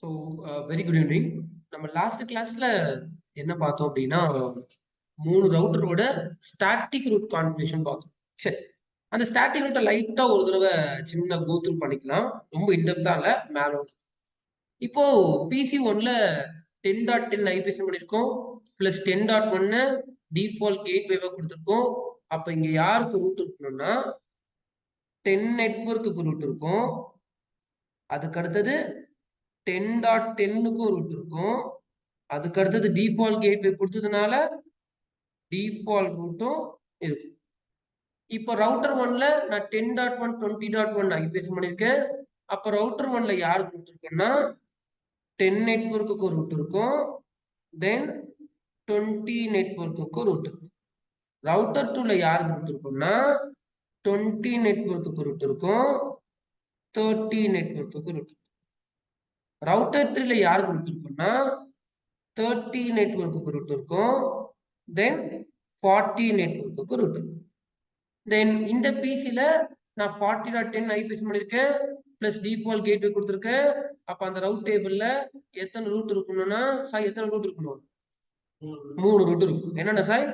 So very good evening. நம்ம last கிளாஸ்ல என்ன பார்த்தோம் அப்படின்னா 3 ரவுட்டரோட ஸ்டாட்டிக் ரூட் கான்ஃபிகரேஷன் பார்த்தோம். சரி, அந்த ஸ்டாட்டிக் ரூட்டை லைட்டா ஒரு தடவை சின்ன கோத்ரூ பண்ணிக்கலாம். ரொம்ப இன்டெப்தா இல்ல, மேலோட. இப்போ பிசி ஒன்ல 10.10 ஐபிஎஸ் பண்ணியிருக்கோம், பிளஸ் 10.1 டிஃபால்ட் கேட்வேவா கொடுத்துருக்கோம். அப்ப இங்க யாருக்கு ரூட் இருக்கணும்னா 10 நெட்வொர்க்குக்கு ரூட் இருக்கும். அதுக்கு அடுத்தது 10.10க்கும் ரூட் இருக்கும். அதுக்கு அடுத்தது டிஃபால்ட் கேட்வே கொடுத்ததுனால டிஃபால்ட் ரூட்டும் இருக்கும். இப்போ ரவுட்டர் ஒன்ல நான் 10.1 20.1 ஐபிஎஸ் பண்ணியிருக்கேன். அப்போ ரவுட்டர் ஒன்ல யாருக்கு ரூட் இருக்குன்னா 10 நெட்வொர்க்குக்கு ரூட் இருக்கும், தென் 20 நெட்வொர்க்குக்கு ரூட் இருக்கும். ரவுட்டர் டூல யாருக்கு ரூட் இருக்கும்னா 20 நெட்வொர்க்குக்கு ரூட் இருக்கும், 30 நெட்வொர்க்குக்கு ரூட் இருக்கும். ரவுட்டர் 3ல யாருக்கு ரூட் இருக்கும்னா 30 நெட்வொர்க்குக்கு ரூட் இருக்கும், தென் 40 நெட்வொர்க்குக்கு ரூட் இருக்கும். தென் இந்த பிசில நான் 40.10 ஐபிஎஸ் பண்ணியிருக்கேன், பிளஸ் டிஃபால்ட் கேட்வே கொடுத்துருக்கேன். அப்ப அந்த ரவுட் டேபிள்ல எத்தனை ரூட் இருக்கணும்னா சாய் எத்தனை ரூட் இருக்கணும்? 3 ரூட் இருக்கும். என்னென்ன சாய்?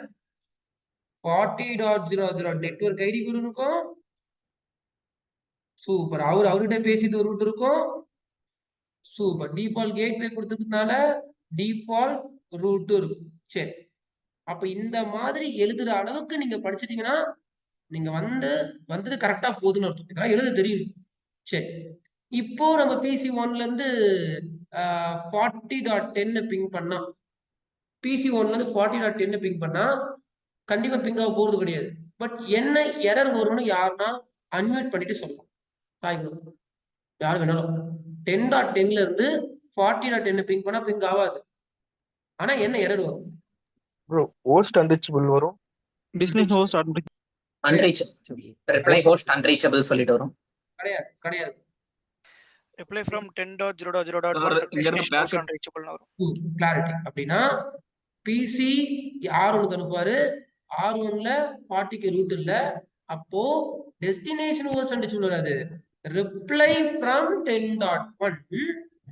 40.00 நெட்வொர்க் ஐடி இருக்கும். சூப்பர். அவர்கிட்ட பேசிட்டு ஒரு ரூட் இருக்கும். சூப்பர். டிஃபால்ட் கேட்வே கொடுத்ததுனால டிஃபால்ட் ரூட் இருக்கும். சரி, அப்ப இந்த மாதிரி எழுதுற அளவுக்கு நீங்க படிச்சிட்டீங்கன்னா நீங்க வந்தது கரெக்டா போகுதுன்னு அர்த்தம். இதெல்லாம் எழுத தெரியும். சரி, இப்போ நம்ம பிசி ஒன்ல இருந்து 40.10 பிங் பண்ணா, பிசி ஒன்ல இருந்து 40.10 பிங் பண்ணா கண்டிப்பா பிங் ஆக போறது கிடையாது. பட் என்ன எரர் வரும்னு யாருன்னா அன்மியூட் பண்ணிட்டு சொல்லலாம். யாரு வேணாலும் 10.10ல இருந்து 40.10 பிங் பண்ணா பிங் ஆகாது. ஆனா என்ன எரர் வரும்? Bro, host unreachable வரும். business host unreachable, reply host unreachable சொல்லிட்டு வரும். கிடையாது கிடையாது. reply from 10.0.0.1 destination host unreachable வரும். கிளாரிட்டி. அப்படின்னா பிசி R1க்கு அனுப்புவாரு, R1ல 40க்கு ரூட் இல்ல, அப்போ டெஸ்டினேஷன் ஹோஸ்ட் அன்ரீச்சபிள் வராது. Reply from 10.1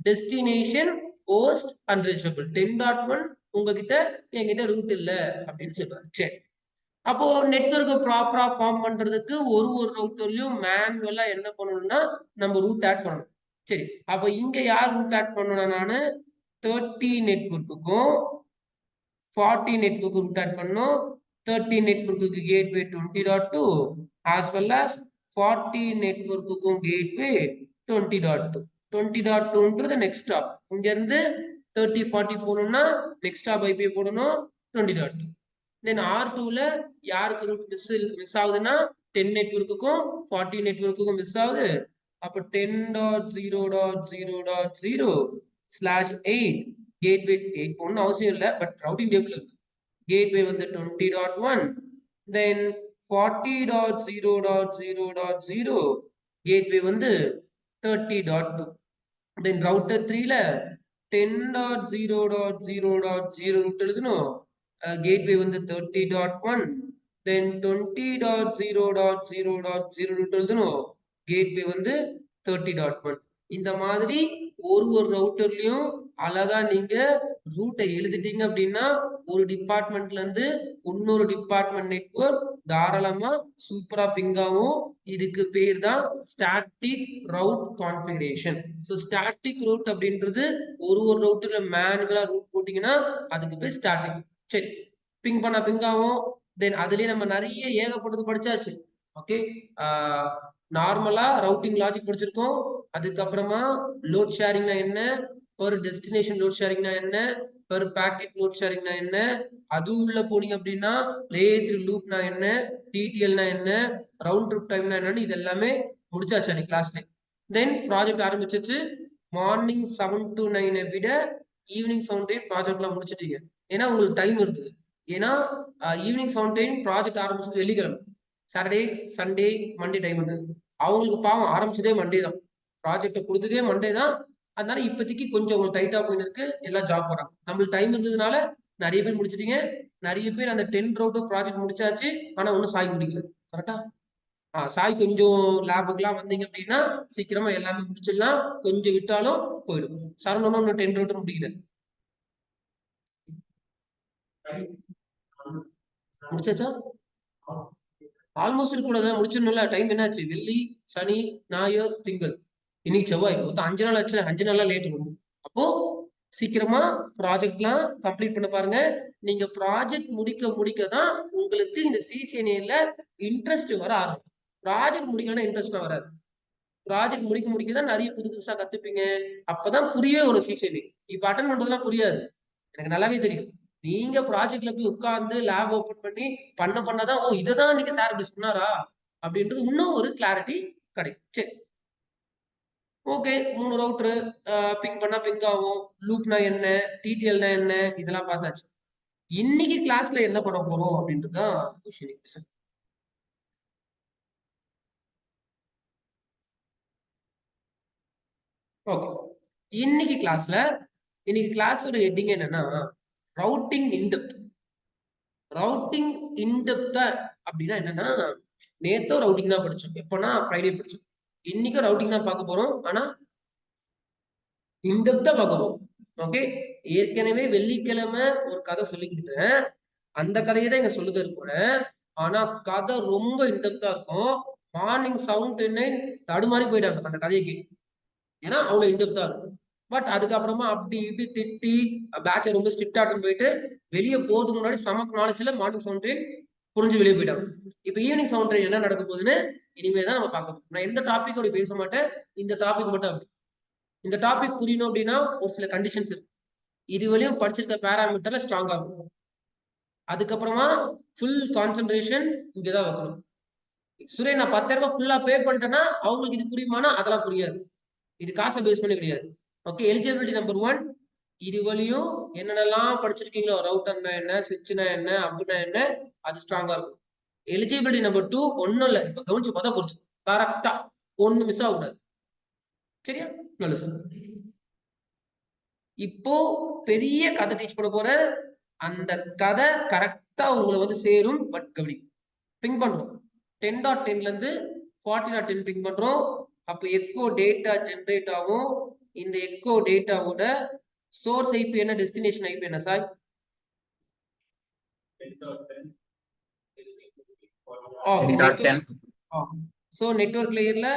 destination host unreachable. 10.1 உங்ககிட்ட என்கிட்ட ரூட் இல்ல அப்படின்னு சொல்லுவாரு. சரி, அப்போ நெட்வொர்க்கை ப்ராப்பரா ஃபார்ம் பண்றதுக்கு ஒரு ரவுட்டர்லயும் மேனுவலா என்ன பண்ணணும்னா நம்ம ரூட் ஆட் பண்ணணும். சரி, அப்போ இங்க யார் ரூட் ஆட் பண்ணணும்? நானு 30 நெட்வொர்க்குக்கும் 40 நெட்வொர்க்கு ரூட் ஆட் பண்ணணும். 30 நெட்வொர்க்குக்கு கேட்வே 20.2 as well as 40 நெட்வொர்க்குக்கும் கேட்வே 20.2. 20.2ன்றது நெக்ஸ்ட் ஸ்டாப். இங்க இருந்து 30 40 போகணும்னா நெக்ஸ்ட் ஸ்டாப் ஐபி போடணும் 20.2. தென் R2ல யாருக்கு ரூட் மிஸ் ஆகுதுன்னா 10 நெட்வொர்க்குக்கும் 40 நெட்வொர்க்குக்கும் மிஸ் ஆகுது. அப்ப 10.0.0.0/8 கேட்வே 8 போடணும் அவசியம் இல்லை, பட் ரவுட்டிங் டேபிள் இருக்கு. கேட்வே வந்து 20.1, தென் 40.0.0.0 கேட்வே வந்து 30.2. தென் ரவுட்டர் 3ல 10.0.0.0 ரூட் எழுதணும், கேட்வே வந்து 30.1, தென் 20.0.0.0 ரூட் எழுதணும், கேட்வே வந்து 30.1. இந்த மாதிரி ஒரு ரவுட்டர்லயும் அழகா நீங்க ரூட்டை எழுதிட்டீங்க அப்படின்னா ஒரு டிபார்ட்மெண்ட்ல இருந்து இன்னொரு டிபார்ட்மெண்ட் நெட்வொர்க் தாராளமா சூப்பரா பிங் ஆகும். இதுக்கு பேர் தான் static route configuration. So static route அப்படின்றது ஒரு ரவுட்டர்ல மேனுவலா ரூட் போட்டீங்கன்னா அதுக்கு பேர் ஸ்டாட்டிக். சரி, பிங் பண்ணா பிங் ஆகும். தென் அதுலயே நம்ம நிறைய ஏகப்பட்டது படிச்சாச்சு. ஓகே, நார்மலா ரவுட்டிங் லாஜிக் படிச்சிருக்கோம். அதுக்கப்புறமா லோட் ஷேரிங்னா என்ன, பெர் டெஸ்டினேஷன் லோட் ஷேரிங்னா என்ன, பெர் பாக்கெட் லோட் ஷேரிங்னா என்ன, அது உள்ள போனீங்க அப்படின்னா லேயர் 3 லூப்னா என்ன, டிடிஎல்னா என்ன, ரவுண்ட் ட்ரிப் டைம்னா என்னன்னு இது எல்லாமே முடிச்சாச்சு அன்னைக்கு கிளாஸ்ல. தென் ப்ராஜெக்ட் ஆரம்பிச்சிச்சு. மார்னிங் 7 to 9 விட ஈவினிங் 7 டைம் ப்ராஜெக்ட்லாம் முடிச்சிட்டீங்க. ஏன்னா உங்களுக்கு டைம் இருக்குது. ஏன்னா ஈவினிங் 7 டைம் ப்ராஜெக்ட் ஆரம்பிச்சது வெள்ளிக்கிழமை, சாட்டர்டே சண்டே மண்டே டைம் வந்து அவங்களுக்கு பாவம் ஆரம்பிச்சதே மண்டே தான், ப்ராஜெக்டை கொடுத்ததே மண்டே தான். அதனால இப்போதைக்கு கொஞ்சம் உங்களுக்கு டைட்டா போயின்னு இருக்கு, எல்லாம் ஜாப் போறாங்க. நம்மளுக்கு டைம் இருந்ததுனால நிறைய பேர் முடிச்சிட்டீங்க. நிறைய பேர் அந்த 10 ரவுட் ப்ராஜெக்ட் முடிச்சாச்சு, ஆனா ஒன்னும் சாய் முடிக்கல. கரெக்டா? சாய் கொஞ்சம் லேபுக்குலாம் வந்தீங்க அப்படின்னா சீக்கிரமா எல்லாமே முடிச்சிடலாம். கொஞ்சம் விட்டாலும் போயிடும். சரவணனும் இன்னும் 10 ரவுட்டர் முடியல. முடிச்சாச்சா? ஆல்மோஸ்ட் கூட முடிச்சிடணும்ல. டைம் என்னாச்சு? வெள்ளி, சனி, ஞாயிறு, திங்கள், இன்னைக்கு செவ்வாய். மொத்தம் 5 நாள் ஆச்சு. 5 நாளா லேட் வரும். அப்போ சீக்கிரமா ப்ராஜெக்ட்லாம் கம்ப்ளீட் பண்ண பாருங்க. நீங்க ப்ராஜெக்ட் முடிக்க தான் உங்களுக்கு இந்த சிசிஎன்ஏல இன்ட்ரெஸ்ட் வர ஆரம்பிக்கும். ப்ராஜெக்ட் முடிக்கலன்னா இன்ட்ரெஸ்ட் வராது. ப்ராஜெக்ட் முடிக்க தான் நிறைய புதுசா கத்துப்பீங்க. அப்பதான் புரியவே ஒரு சிசிஎன்ஏ. இப்ப அட்டன் பண்றதுலாம் புரியாது. எனக்கு நல்லாவே தெரியும். நீங்க ப்ராஜெக்ட்ல போய் உட்கார்ந்து லேப் ஓபன் பண்ணி பண்ணதான் ஓ இததான் இன்னைக்கு சார் இப்படி சொன்னாரா அப்படின்றது இன்னும் ஒரு கிளாரிட்டி கிடைக்கும். சரி, ஓகே. 3 ரவுட்டர் பிங் பண்ணா பிங் ஆகும். லூப்னா என்ன, டிடிஎல்னா என்ன, இதெல்லாம் பார்த்தாச்சு. இன்னைக்கு கிளாஸ்ல என்ன பண்ண போறோம் அப்படின்றதுதான் கொஸ்டின். ஓகே, இன்னைக்கு கிளாஸோட ஹெட்டிங் என்னன்னா ரவுட்டிங் இன்டெப்த். ரவுட்டிங் இன்டெப்தா அப்படின்னா என்னன்னா, நேத்தோ ரவுட்டிங் தான் படிச்சோம். எப்போனா ஃப்ரைடே படிச்சோம். இன்னைக்கும் ரவுட்டிங் தான் பார்க்க போறோம். ஆனா இன்டெப்தா பார்க்க போறோம். ஓகே, ஏற்கனவே வெள்ளிக்கிழமை ஒரு கதை சொல்லி கொடுத்தேன். அந்த கதையை தான் இங்க சொல்லுது போறேன். ஆனா கதை ரொம்ப இன்டெப்தா இருக்கும். மார்னிங் 7 to 9 தடுமாறி போயிட்டாங்க அந்த கதைக்கு. ஏன்னா அவ்வளவு இன்டெப்தா இருக்கும். பட் அதுக்கப்புறமா அப்படி இப்படி திட்டி பேட்சை ரொம்ப ஸ்ட்ரிக்டா போயிட்டு வெளியே போறதுக்கு முன்னாடி சமக்கு நாலேஜ்ல மார்னிங் 7 to 9 புரிஞ்சு வெளியே போயிட்டாங்க. இப்ப ஈவினிங் 7 to 9 என்ன நடக்க போகுதுன்னு இனிமே தான் நம்ம பார்க்கணும். நான் எந்த டாபிக் பேச மாட்டேன். இந்த டாபிக் மட்டும் அப்படி. இந்த டாபிக் புரியணும் அப்படின்னா ஒரு சில கண்டிஷன்ஸ் இருக்கு. இதுவரையும் படிச்சிருக்க பேராமீட்டர்ல ஸ்ட்ராங் ஆகும். அதுக்கப்புறமா ஃபுல் கான்சென்ட்ரேஷன் இங்கதான் வைக்கணும். சுரே நான் 10,000 ரூபாய் ஃபுல்லா பே பண்ணிட்டேன்னா அவங்களுக்கு இது புரியுமானா அதெல்லாம் புரியாது. இது காசை பேஸ் பண்ணி கிடையாது. Okay, eligibility number 1. இது வழியும் என்னென்னலாம் படிச்சிருக்கீங்களோ, ரவுட்டர்னா என்ன, ஸ்விட்ச்னா என்ன, அப்படின்னா என்ன, அது ஸ்ட்ராங்கா இருக்கும். எலிஜிபிலிட்டி நம்பர் 2 ஒன்னும் இல்லை. இப்ப கவனிச்சு பார்த்தா புரிஞ்சு கரெக்டா ஒண்ணு மிஸ் ஆகக்கூடாது. சரியா? நல்ல சார். இப்போ பெரிய கதை டீச் பண்ண போற. அந்த கதை கரெக்டா உங்களை சேரும். பட் கவனி, பிங் பண்றோம் 10.10 இருந்து 40.10 பிங் பண்றோம். அப்ப எக்கோ டேட்டா ஜெனரேட் ஆகும். இந்த எக்கோ டேட்டாவோட சோர்ஸ் ஐபி என்ன, டெஸ்டினேஷன் ஐபி என்ன சார்? சோ நெட்வொர்க் லேயர்ல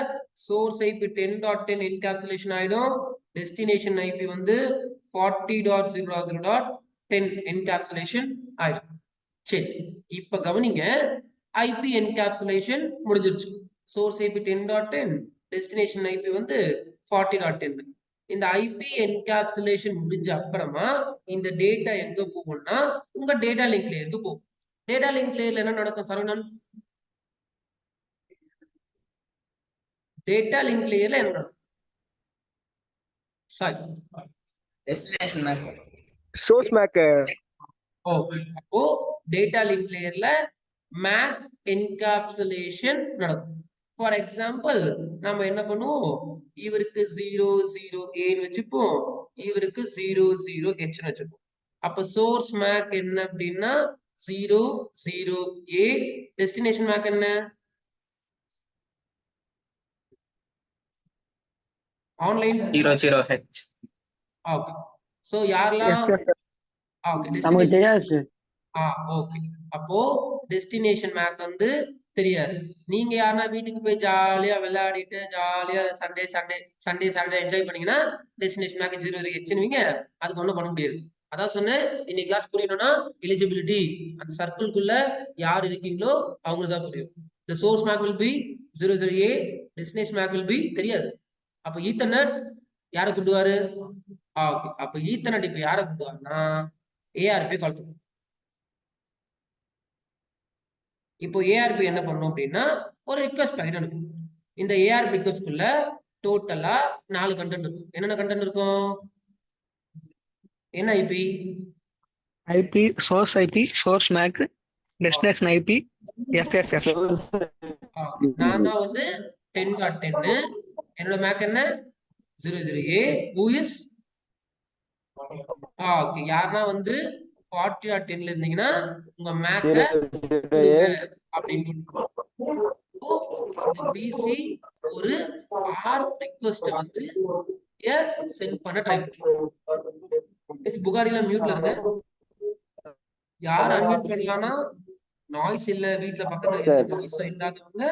சோர்ஸ் ஐபி 10.10 என்கேப்சுலேஷன் ஆயிடும். டெஸ்டினேஷன் ஐபி 40.0.10 என்கேப்சுலேஷன் ஆயிடும். சரி, இப்ப கவனிங்க. ஐபி என்கேப்சுலேஷன் முடிஞ்சிருச்சு. Source IP 10.10, destination IP 40.10. இந்த ஐபி என்கேப்சுலேஷன் முடிஞ்ச அப்புறமா இந்த டேட்டா எங்க போகும்னா உங்க டேட்டா லிங்க் லேயருக்கு போகும். டேட்டா லிங்க் லேயர்ல என்ன நடக்கும் சரவணன்? டேட்டா லிங்க் லேயர்ல என்ன நடக்கும்? Sorry, destination MAC source MAC. Okay, அப்போ டேட்டா லிங்க் லேயர்ல மேக் என்கேப்சுலேஷன் நடக்கும். ஃபார் எக்ஸாம்பிள் நம்ம என்ன பண்ணுவோம், இவருக்கு 00A வச்சுப்போம், இவருக்கு 00H வச்சுப்போம். அப்ப சோர்ஸ் மேக் என்ன அப்படின்னா 00A. டெஸ்டினேஷன் மேக் என்ன? Online 00H. ஓகே, சோ யாரெல்லாம் ஓகே நமக்கு தெரியாது சார். ஓகே, அப்போ டெஸ்டினேஷன் மேக் தெரியாது. நீங்க யாருன்னா வீட்டுக்கு போய் ஜாலியா விளையாடிட்டு ஜாலியா சண்டே சாட்டர்டே என்ஜாய் பண்ணீங்கன்னா டெஸ்டினேஷன் மேக் 00H அதுக்கு ஒண்ணும் பண்ண முடியாது. அதான் சொன்னேன், இன்னைக்கு கிளாஸ் புரியணும்னா எலிஜிபிலிட்டி அந்த சர்க்கிள்குள்ள யார் இருக்கீங்களோ அவங்களுக்கு தான் புரியும். இந்த source MAC will be 00A, destination MAC will be தெரியாது. அப்ப ஈத்தர்நெட் யாரை கூப்பிடுவாரு? ஓகே, அப்ப ஈத்தர்நெட் இப்ப யாரை கூப்பிடுவாருன்னா ஏஆர்பி கால் பண்ணும். இப்போ ஏஆர்பி என்ன பண்ணும் அப்படின்னா ஒரு ரிக்வெஸ்ட் பாக்கெட் அனுப்பும். இந்த ஏஆர்பி ரிக்வெஸ்ட்குள்ள டோட்டலா 4 கண்டென்ட் இருக்கும். என்னென்ன கண்டென்ட் இருக்கும்? என்ன IP? IP, source IP, source MAC, destination IP, FSF. நான் தான் 10.10. என்னோட மேக் என்ன? 00A. who is ஓகே, யாருன்னா 40.10 இருந்தீங்கன்னா உங்க மேக்க அப்படின்னு பிசி ஒரு ஆர் ரிக்வெஸ்ட் வந்து சென்ட் பண்ண ட்ரை பண்ணும். புகாரில மியூட்ல இருங்க. யார் அன்மியூட் பண்ணலாம்னா நாய்ஸ் இல்ல வீட்ல பக்கத்துல நாய்ஸ் இல்லாதவங்க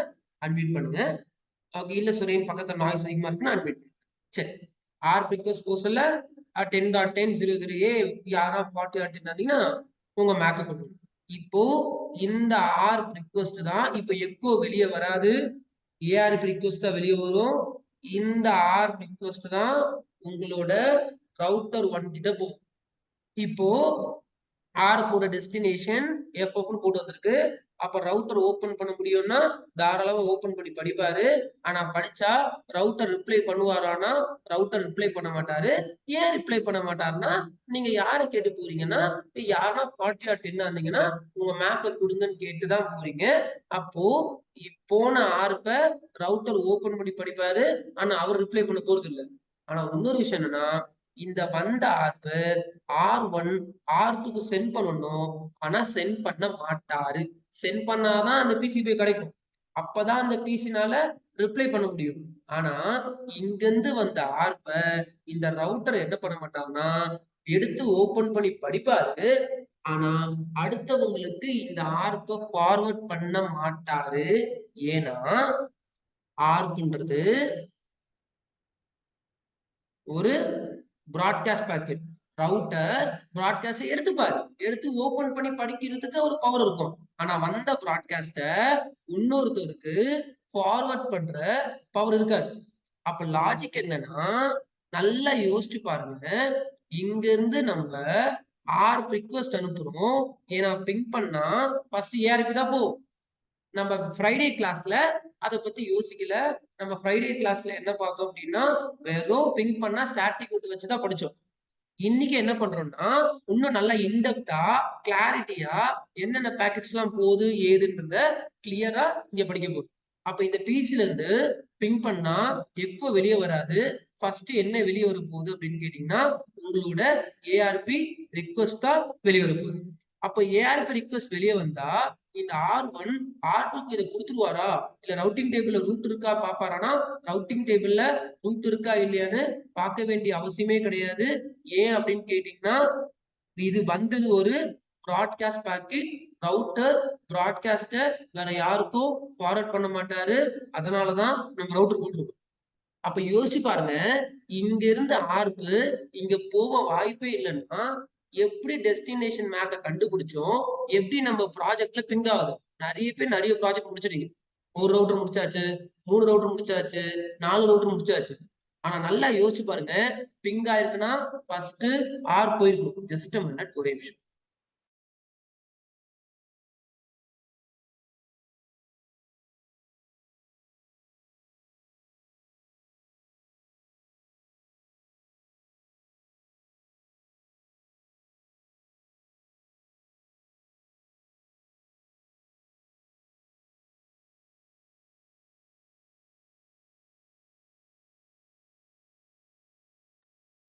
அன்மியூட் பண்ணுங்க. இல்ல சுரேன் பக்கத்துல நாய்ஸ் அதிகமா இருக்குன்னா அன்மியூட் பண்ணுங்க. சரி, ஆர் ரிக்வெஸ்ட் போஸ்ல 10.10.00 யாரா 40 இருந்தீங்கன்னா உங்க மேக்க கொண்டு வரணும். இப்போ இந்த ஆர் ரிக்வெஸ்ட் தான் இப்போ எக்கோ வெளியே வராது, ஏஆர்பி ரிக்வெஸ்ட் தான் வெளியே வரும். இந்த ஆர் ரிக்வெஸ்ட் தான் உங்களோட ரவுட்டர் 1 கிட்ட போகும். இப்போ ஆர் போட டெஸ்டினேஷன் எஃப்எஃப்னு போட்டு வந்திருக்கு. அப்ப ரவுட்டர் ஓபன் பண்ண முடியும்னா தாராளமா ஓபன் பண்ணி படிப்பாரு. ஆனா படிச்சா ரவுட்டர் ரிப்ளை பண்ணுவாரானா ரவுட்டர் ரிப்ளை பண்ண மாட்டாரு. ஏன் ரிப்ளை பண்ண மாட்டாருன்னா நீங்க யாரை கேட்டு போறீங்கன்னா யாருன்னா 40 or 10 இருந்தீங்கன்னா உங்க மேக்க கொடுங்கன்னு கேட்டுதான் போறீங்க. அப்போ போன ஆர்ப்ப ரவுட்டர் ஓபன் பண்ணி படிப்பாரு. ஆனா அவர் ரிப்ளை பண்ண போறது இல்லை. ஆனா இன்னொரு விஷயம் என்னன்னா இந்த வந்த ஆர்ப் R1 R2க்கு சென்ட் பண்ணணும். ஆனா சென்ட் பண்ண மாட்டாரு. சென்ட் பண்ணாதான் அந்த பிசி போய் கிடைக்கும். அப்பதான் அந்த பிசினால ரிப்ளை பண்ண முடியும். ஆனா இங்கிருந்து வந்த ஆர்ப்ப இந்த ரவுட்டர் என்ன பண்ண மாட்டாங்கன்னா எடுத்து ஓபன் பண்ணி படிப்பாரு. ஆனா அடுத்தவங்களுக்கு இந்த ஆர்ப்ப ஃபார்வர்ட் பண்ண மாட்டாரு. ஏன்னா ஆர்ப்ன்றது ஒரு பிராட்காஸ்ட் பேக்கெட். ரவுட்டர் பிராட்காஸ்ட் எடுத்துப்பாரு, எடுத்து ஓபன் பண்ணி படிக்கிறதுக்கு ஒரு பவர் இருக்கும். ஆனா வந்த பிராட்காஸ்ட இன்னொருத்தருக்கு ஃபார்வர்ட் பண்ற பவர் இருக்காது. அப்ப லாஜிக் என்னன்னா நல்லா யோசிச்சு பாருங்க. இங்க இருந்து நம்ம ஆர் ரிக்வெஸ்ட் அனுப்புறோம். ஏன்னா பிங் பண்ணா ஃபர்ஸ்ட் ஏஆர்பி தான் போகும். நம்ம ஃப்ரைடே கிளாஸ்ல அதை பத்தி யோசிக்கல. நம்ம ஃப்ரைடே கிளாஸ்ல என்ன பார்த்தோம் அப்படின்னா வெறும் பிங் பண்ணா ஸ்டாட்டிக் விட்டு வச்சுதான் படிச்சோம். இன்னைக்கு என்ன பண்றோம்னா இன்னும் நல்லா இன்டெப்தா கிளாரிட்டியா என்னென்ன பேக்கெட்ஸ் எல்லாம் போகுது ஏதுன்றத கிளியரா இங்க படிக்க போகுது. அப்ப இந்த பிசில இருந்து பிங் பண்ணா எக்கோ வெளியே வராது. ஃபர்ஸ்ட் என்ன வெளியே வர போகுது அப்படின்னு கேட்டீங்கன்னா உங்களோட ஏஆர்பி ரிக்வெஸ்ட் தான் வெளியே வர போகுது. அப்ப ஏஆர்பி ரிக்வெஸ்ட் வெளியே வந்தா இந்த R1 R2க்கு இதை கொடுத்துருவாரா இல்ல ரவுட்டிங் டேபிள்ல ரூட் இருக்கா பாப்பாரானா ரவுட்டிங் டேபிள்ல ரூட் இருக்கா இல்லையான்னு பார்க்க வேண்டிய அவசியமே கிடையாது. ஏன் அப்படின்னு கேட்டீங்கன்னா இது வந்தது ஒரு ப்ராட்காஸ்ட் பேக்கெட். ரவுட்டர் ப்ராட்காஸ்ட வேற யாருக்கும் ஃபார்வர்ட் பண்ண மாட்டாரு. அதனாலதான் நம்ம ரவுட்டர் போட்டுருக்கோம். அப்ப யோசிச்சு பாருங்க, இங்க இருந்த ஆர்ப்பு இங்க போக வாய்ப்பே இல்லைன்னா எப்படி டெஸ்டினேஷன் மேப்பை கண்டுபிடிச்சோம், எப்படி நம்ம ப்ராஜெக்ட்ல பிங் ஆகுது. நிறைய பேர் நிறைய ப்ராஜெக்ட் முடிச்சிட்டீங்க. ஒரு ரவுட்டர் முடிச்சாச்சு, 3 ரவுட்டர் முடிச்சாச்சு, 4 ரவுட்டர் முடிச்சாச்சு. ஆனா நல்லா யோசிச்சு பாருங்க, பிங் ஆயிருக்குன்னா ஃபர்ஸ்ட் ஆர் போயிருக்கும். ஜஸ்ட் மினிட், ஒரே விஷயம்.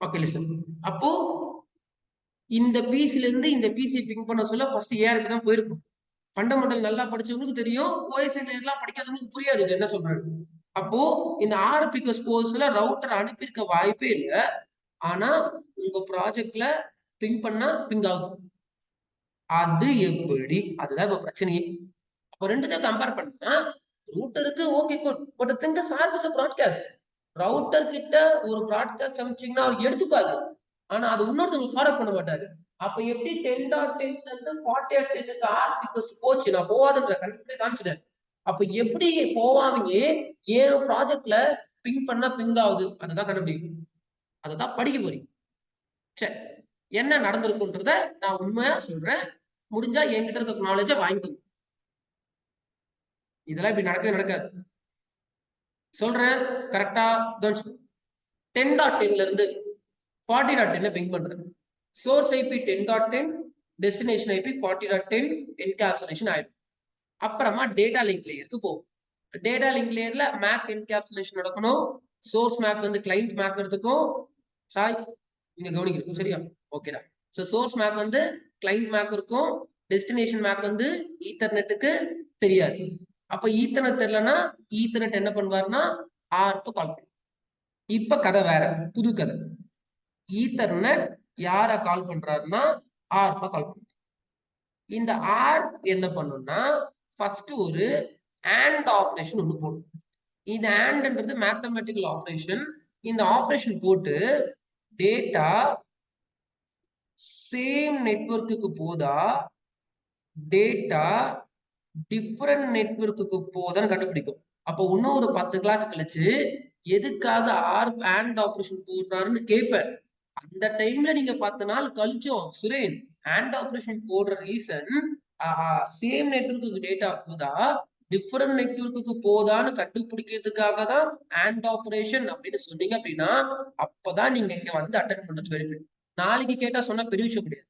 Okay listen. அப்போ இந்த பிசில இருந்து இந்த பிசி பிங் பண்ண சொல்ல ஃபர்ஸ்ட் ஏஆர்பி தான் போயிருக்கும். ஃபண்டமெண்டல் நல்லா படிச்சவங்களுக்கு தெரியும், ஓஎஸ்எல் எல்லாம் படிக்காதவங்களுக்கு புரியாது இது என்ன சொல்றாரு. அப்போ இந்த ஆர்பிகஸ் கோர்ஸ்ல ரவுட்டர் அனுப்பியிருக்க வாய்ப்பே இல்லை. ஆனா உங்க ப்ராஜெக்ட்ல பிங் பண்ணா பிங் ஆகும். அது எப்படி? அதுதான் இப்ப பிரச்சனையே. அப்ப ரெண்டுத்தையும் கம்பேர் பண்ணா ரூட்டருக்கு ஓகே குட், பட் திங்க் சார்பிஸ் ப்ராட்காஸ்ட். ரவுட்டர் கிட்ட ஒரு ப்ராட்காஸ்ட் அமைச்சீங்கன்னா அவர் எடுத்துப்பாரு. ஆனா அது இன்னொருத்தவங்களுக்கு ஃபார்வர்ட் பண்ண மாட்டாரு. அப்ப எப்படி 10.10 இருந்து 40.10க்கு ஆர்பிகஸ் போச்சு? நான் போவாதுன்ற கண்டிப்பா காமிச்சிட்டேன். அப்ப எப்படி போவாமங்க ஏன் ப்ராஜெக்ட்ல பிங் பண்ணா பிங் ஆகுது? அதுதான் கண்டுபிடிக்கும். அததான் படிக்க போறீங்க. சரி, என்ன நடந்திருக்குன்றத நான் உண்மையா சொல்றேன். முடிஞ்சா என்கிட்ட இருக்க நாலேஜ வாங்கிக்கோங்க. இதெல்லாம் இப்படி நடக்கவே நடக்காது. சொல்றேன் கரெக்டா கவனிச்சு. 10.10ல இருந்து 40.10 பிங் பண்றேன். Source IP 10.10, destination IP 40.10 encapsulation ஆயிடும். அப்புறமா டேட்டா லிங்க் லேயருக்கு போகும். டேட்டா லிங்க் லேயர்ல மேக் என்கேப்சுலேஷன் நடக்கணும். சோர்ஸ் மேக் வந்து கிளைண்ட் மேக் எடுத்துக்கும். சாய் நீங்க கவனிக்கணும், சரியா? ஓகேடா. ஸோ சோர்ஸ் மேக் வந்து கிளைண்ட் மேக் இருக்கும். டெஸ்டினேஷன் மேக் வந்து ஈத்தர்நெட்டுக்கு தெரியாது. அப்ப ஈத்தர்நெட் தெரியலன்னா ஈத்தர்நெட் என்ன பண்ணுவாருன்னா ஆர்ப் கால் பண்ணும். இப்ப கதை வேற, புது கதை. ஈத்தர்நெட் யார கால் பண்றாருன்னா ஆர்ப்ப கால் பண்றாரு. இந்த ஆர்ப் என்ன பண்ணும்னா ஃபர்ஸ்ட் ஒரு AND ஆபரேஷன் ஒன்று போடும். இந்த ANDன்றது மேத்தமெட்டிக்கல் ஆபரேஷன். இந்த ஆபரேஷன் போட்டு டேட்டா சேம் நெட்வொர்க்குக்கு போதா டேட்டா டிஃபரண்ட் நெட்வொர்க்குக்கு போதான்னு கண்டுபிடிக்கும். அப்போ இன்னும் ஒரு 10 கிளாஸ் கழிச்சு எதுக்காக ஆர்ப் AND ஆபரேஷன் போடுறாருன்னு கேட்பேன். அந்த டைம்ல நீங்க 10 நாள் கழிச்சோம் சுரேன் AND ஆபரேஷன் போடுற ரீசன் சேம் நெட்வொர்க்குக்கு டேட்டா போதா டிஃபரண்ட் நெட்வொர்க்குக்கு போதான்னு கண்டுபிடிக்கிறதுக்காக தான் AND ஆபரேஷன் அப்படின்னு சொன்னீங்க அப்படின்னா அப்பதான் நீங்க இங்க வந்து அட்டென்ட் பண்றது பெரிய. நாளைக்கு கேட்டா சொன்னா பெரிய விஷயம் கிடையாது.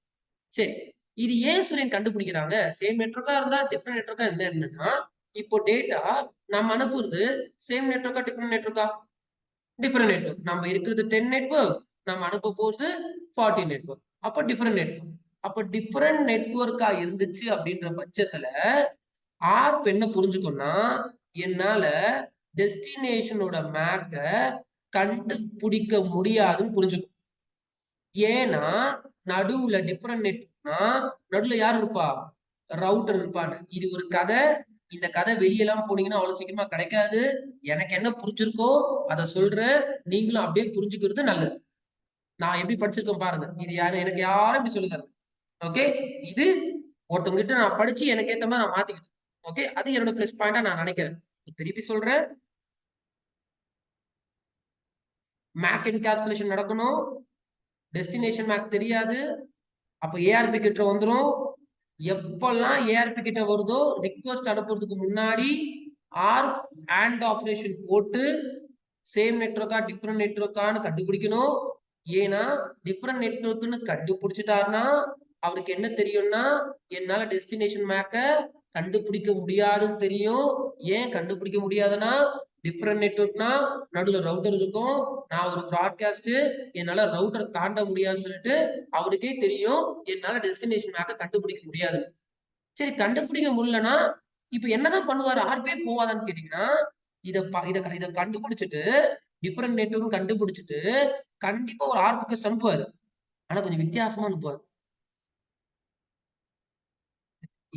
சரி, இது ஏன் சுரேன் கண்டுபிடிக்கிறாங்க? சேம் நெட்வொர்க்கா இருந்தா டிஃபரெண்ட் நெட்வொர்க்கா என்னன்னா இப்போ டேட்டா நம்ம அனுப்புறது சேம் நெட்வொர்க்கா டிஃபரெண்ட் நெட்வொர்க்கா? Different network. நம்ம இருக்கிறது 10 நெட்வொர்க், நம்ம அனுப்ப போறது 40 நெட்வொர்க். அப்ப டிஃபரெண்ட் நெட்வொர்க். அப்ப டிஃபரெண்ட் நெட்வொர்க்கா இருந்துச்சு அப்படின்ற பட்சத்துல ஆர்ப் என்ன புரிஞ்சுக்கணும்னா என்னால டெஸ்டினேஷனோட மேக்க கண்டுபிடிக்க முடியாதுன்னு புரிஞ்சுக்கும். ஏன்னா நடுவுல டிஃபரெண்ட் நெட்வொர்க்னா நடுவுல யார் இருப்பா? ரவுட்டர் இருப்பான்னு. இது ஒரு கதை. இந்த கதை வெளியெல்லாம் போனீங்கன்னா அவ்வளவு சீக்கிரமா கிடைக்காது. எனக்கு என்ன புரிஞ்சிருக்கோ அதை சொல்றேன், நீங்களும் அப்படியே புரிஞ்சுக்கிறது நல்லது. நான் எப்படி படிச்சிருக்கேன் பாருங்க. இது எனக்கு யாரும் இப்படி சொல்லி தரல. ஓகே, இது ஒருத்தவங்கிட்ட நான் படிச்சு எனக்கு ஏத்த மாதிரி நான் மாத்திக்கிட்டேன். ஓகே, அது என்னோட பிளஸ் பாயிண்டா நான் நினைக்கிறேன். திருப்பி சொல்றேன், மேக் என்கேப்சுலேஷன் நடக்கணும். டெஸ்டினேஷன் மேக் தெரியாது. அப்ப ஏஆர்பி கிட்ட வந்துடும். எப்பெல்லாம் ஏஆர்பி கிட்ட வருதோ ரிக்வெஸ்ட் அனுப்புறதுக்கு முன்னாடி ஆர்ப் AND ஆபரேஷன் போட்டு சேம் நெட்வொர்க்கா டிஃபரெண்ட் நெட்வொர்க்கான்னு கண்டுபிடிக்கணும். ஏன்னா டிஃபரெண்ட் நெட்வொர்க்னு கண்டுபிடிச்சிட்டாருன்னா அவருக்கு என்ன தெரியும்னா என்னால டெஸ்டினேஷன் மேக்க கண்டுபிடிக்க முடியாதுன்னு தெரியும். ஏன் கண்டுபிடிக்க முடியாதுன்னா டிஃபரெண்ட் நெட்வொர்க்னா நடுவில் ரவுட்டர் இருக்கும். நான் ஒரு ப்ராட்காஸ்ட் என்னால ரவுட்டர் தாண்ட முடியாதுன்னு சொல்லிட்டு அவருக்கே தெரியும் என்னால டெஸ்டினேஷன் மேக்க கண்டுபிடிக்க முடியாது. சரி, கண்டுபிடிக்க முடியலன்னா இப்ப என்னதான் பண்ணுவாரு? ஆர்பே போவாதான்னு கேட்டீங்கன்னா இதை கண்டுபிடிச்சிட்டு டிஃபரெண்ட் நெட்வொர்க் கண்டுபிடிச்சிட்டு கண்டிப்பா ஒரு ஆர்புக்கு அனுப்புவாரு. ஆனா கொஞ்சம் வித்தியாசமா அனுப்புவாரு.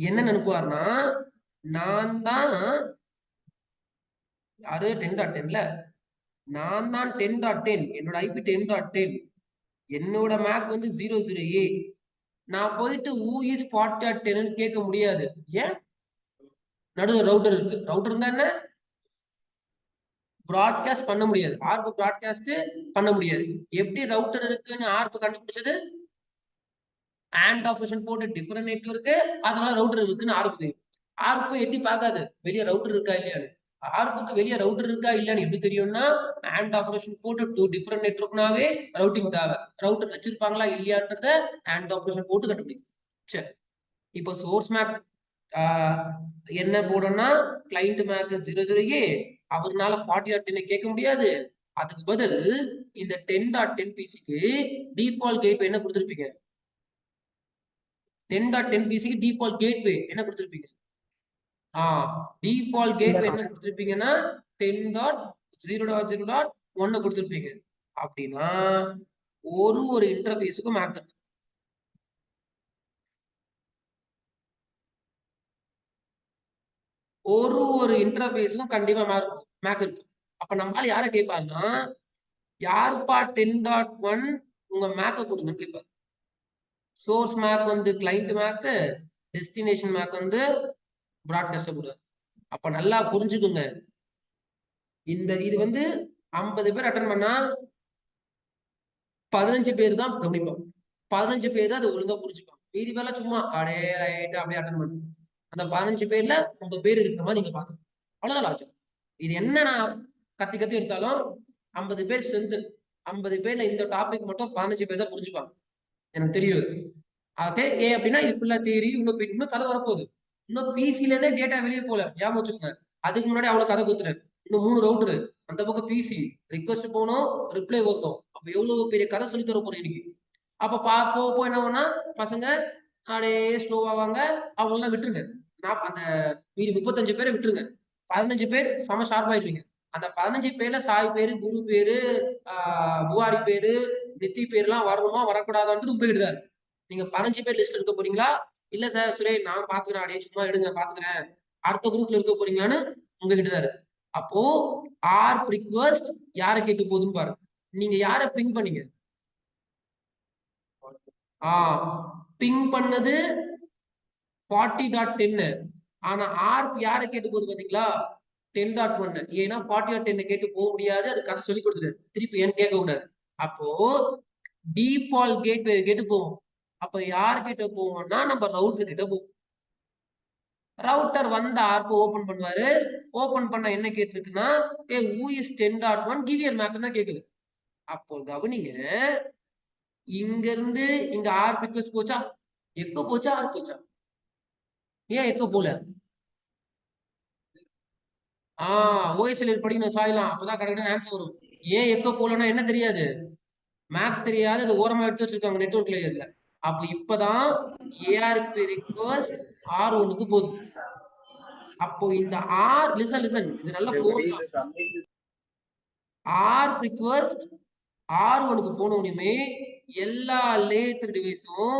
என்ன அனுப்புவாருன்னா நான் தான் யாரு 10.10ல நான் தான் 10.10 என்னோட ஐபி 10.10 என்னோட மேக் வந்து 00A. நான் போயிட்டு ஊ இஸ் 40.10 கேட்க முடியாது. ஏன்? நடுவில் ரவுட்டர் இருக்கு. ரவுட்டர் இருந்தா என்ன? ப்ராட்காஸ்ட் பண்ண முடியாது. ஆர்ப் ப்ராட்காஸ்ட் பண்ண முடியாது. எப்படி ரவுட்டர் இருக்குன்னு ஆர்ப் கண்டுபிடிச்சது? AND ஆபரேஷன் போட்டு டிஃபரெண்ட் நெட்வொர்க், அதனால ரவுட்டர் இருக்குன்னு ஆர்ப் தெரியும். ஆர்ப் எட்டி பார்க்காது வெளியே ரவுட்டர் இருக்கா இல்லையான்னு. ஆர்ப்புக்கு வெளியே ரவுட்டர் இருக்கா இல்லையான்னு எப்படி தெரியும்னா AND ஆபரேஷன் போட்டு 2 டிஃபரெண்ட் நெட்வொர்க்னாவே ரவுட்டிங் தேவை. ரவுட்டர் வச்சிருப்பாங்களா இல்லையான்றத AND ஆபரேஷன் போட்டு கண்டுபிடிக்கும். சரி, இப்போ சோர்ஸ் மேக் என்ன போடணும்னா கிளைண்ட் மேக் 00A, அவர்னால 40.10 கேட்க முடியாது. அதுக்கு பதில் இந்த 10.10 பிசிக்கு டிஃபால்ட் கேட்வே என்ன கொடுத்துருப்பீங்க? 10.10 பிசிக்கு டிஃபால்ட் கேட்வே என்ன கொடுத்துருப்பீங்க? டிஃபால்ட் கேட்வே என்ன கொடுத்துருப்பீங்கன்னா 10.0.0.1 கொடுத்துருப்பீங்க. அப்படின்னா ஒரு இன்டர்ஃபேஸுக்கும் மேக் இருக்கு. ஒரு இன்டர்ஃபேஸுக்கும் கண்டிப்பா மேக் இருக்கு. அப்ப நம்மளால யாரை கேட்பாருன்னா யாருப்பா 10.1 உங்க மேக்க கொடுங்க கேட்பாரு. சோர்ஸ் மேக் வந்து கிளைண்ட் மேக், டெஸ்டினேஷன் மேக் வந்து ப்ராட்காஸ்ட் கொடுங்க. அப்ப நல்லா புரிஞ்சுக்குங்க, இது வந்து 50 பேர் அட்டன் பண்ணா 15 பேர் தான் கவனிப்பாங்க. 15 பேர் தான் அதை ஒழுங்கா புரிஞ்சுப்பாங்க. மீதி பேர்லாம் சும்மா அப்படியே அட்டன் பண்ணுங்க. அந்த 15 பேர்ல 50 பேர் இருக்கிற மாதிரி நீங்க பாத்துக்கணும். அவ்வளவுதான் லாஜிக். இது என்ன நான் கத்தி எடுத்தாலும் 50 பேர் ஸ்ட்ரென்த். 50 பேர்ல இந்த டாபிக் மட்டும் 15 பேர் தான் புரிஞ்சுப்பாங்க. எனக்கு தெரியும். ஓகே, ஏன் அப்படின்னா இது ஃபுல்லா தேரி. இன்னும் கதை வரப்போகுது. இன்னும் பிசில இருந்தே டேட்டா வெளியே போல, ஞாபகம் வச்சுக்கோங்க. அதுக்கு முன்னாடி அவ்வளவு கதை கொடுத்துறேன். இன்னும் 3 ரவுட்டரு, அந்த பக்கம் பிசி, ரிக்வஸ்ட் போனோம், ரிப்ளை வரும். அப்ப எவ்வளவு பெரிய கதை சொல்லி தர போறேன் இன்னைக்கு. அப்ப போ என்ன பண்ணா பசங்க அப்படியே ஸ்லோவாவாங்க. அவங்களெல்லாம் விட்டுருங்க. நான் அந்த மீதி 35 பேரை விட்டுருங்க. 15 பேர் செம ஷார்ப்பாயிருவீங்க. அந்த 15 பேர்ல சாய் பேரு, குரு பேரு, புகாரி பேரு, நித்தி பேர்லாம் வரணுமா வரக்கூடாதான்றது உங்ககிட்ட தான் இருக்கு. நீங்க 15 பேர் லிஸ்ட்ல இருக்க போறீங்களா? இல்ல சார் சுரேஷ் நான் பாத்துக்கிறேன், அப்படியே சும்மா எடுங்க பாத்துக்கிறேன், அடுத்த குரூப்ல இருக்க போறீங்களான்னு உங்ககிட்ட தான் இருக்கு. அப்போ ஆர் ரிக்வெஸ்ட் யாரை கேட்டு போகுதுன்னு பாருங்க. நீங்க யாரை பிங் பண்ணீங்க? பிங் பண்ணது 40.10. ஆனா ஆர்ப் யாரை கேட்டு போகுது பாத்தீங்களா? 10.1. ஏன்னா 40.10 கேட்டு போக முடியாது, அது கதை சொல்லி கொடுத்துரு, திருப்பி ஏன் கேட்க கூடாது. அப்போ டிஃபால்ட் கேட்வே கேட்டு போவோம். அப்ப யார் கிட்ட போவோம்னா நம்ம ரவுட்டர் கிட்ட போவோம். ரவுட்டர் வந்த ஆர்ப் ஓபன் பண்ணுவாரு. ஓபன் பண்ண என்ன கேட்டிருக்குன்னா who is 10.1 give your map தான் கேக்குது. அப்போ கவனிங்க, இங்க இருந்து இங்க ஆர்ப் ரிக்வெஸ்ட் போச்சா? எக்கோ போச்சா? ஆர்ப் போச்சா? ஏன் எக்கோ போல? ஓஎஸ்எல் படிக்கணும் சாயலாம், அப்பதான் கரெக்டான ஆன்சர் வரும். ஏன் எக்கோ போலன்னா என்ன தெரியாது, மேக்ஸ் தெரியாது, அது ஓரமா எடுத்து வச்சிருக்காங்க நெட்வொர்க் லேயர்ல. அப்ப இப்பதான் ஏஆர்பி ரிக்வெஸ்ட் R1க்கு போகுது. அப்போ இந்த ஆர் லிசன் இது நல்லா போடலாம். ஆர் ரிக்வெஸ்ட் R1க்கு போன உடனே எல்லா லேயர் டிவைஸும்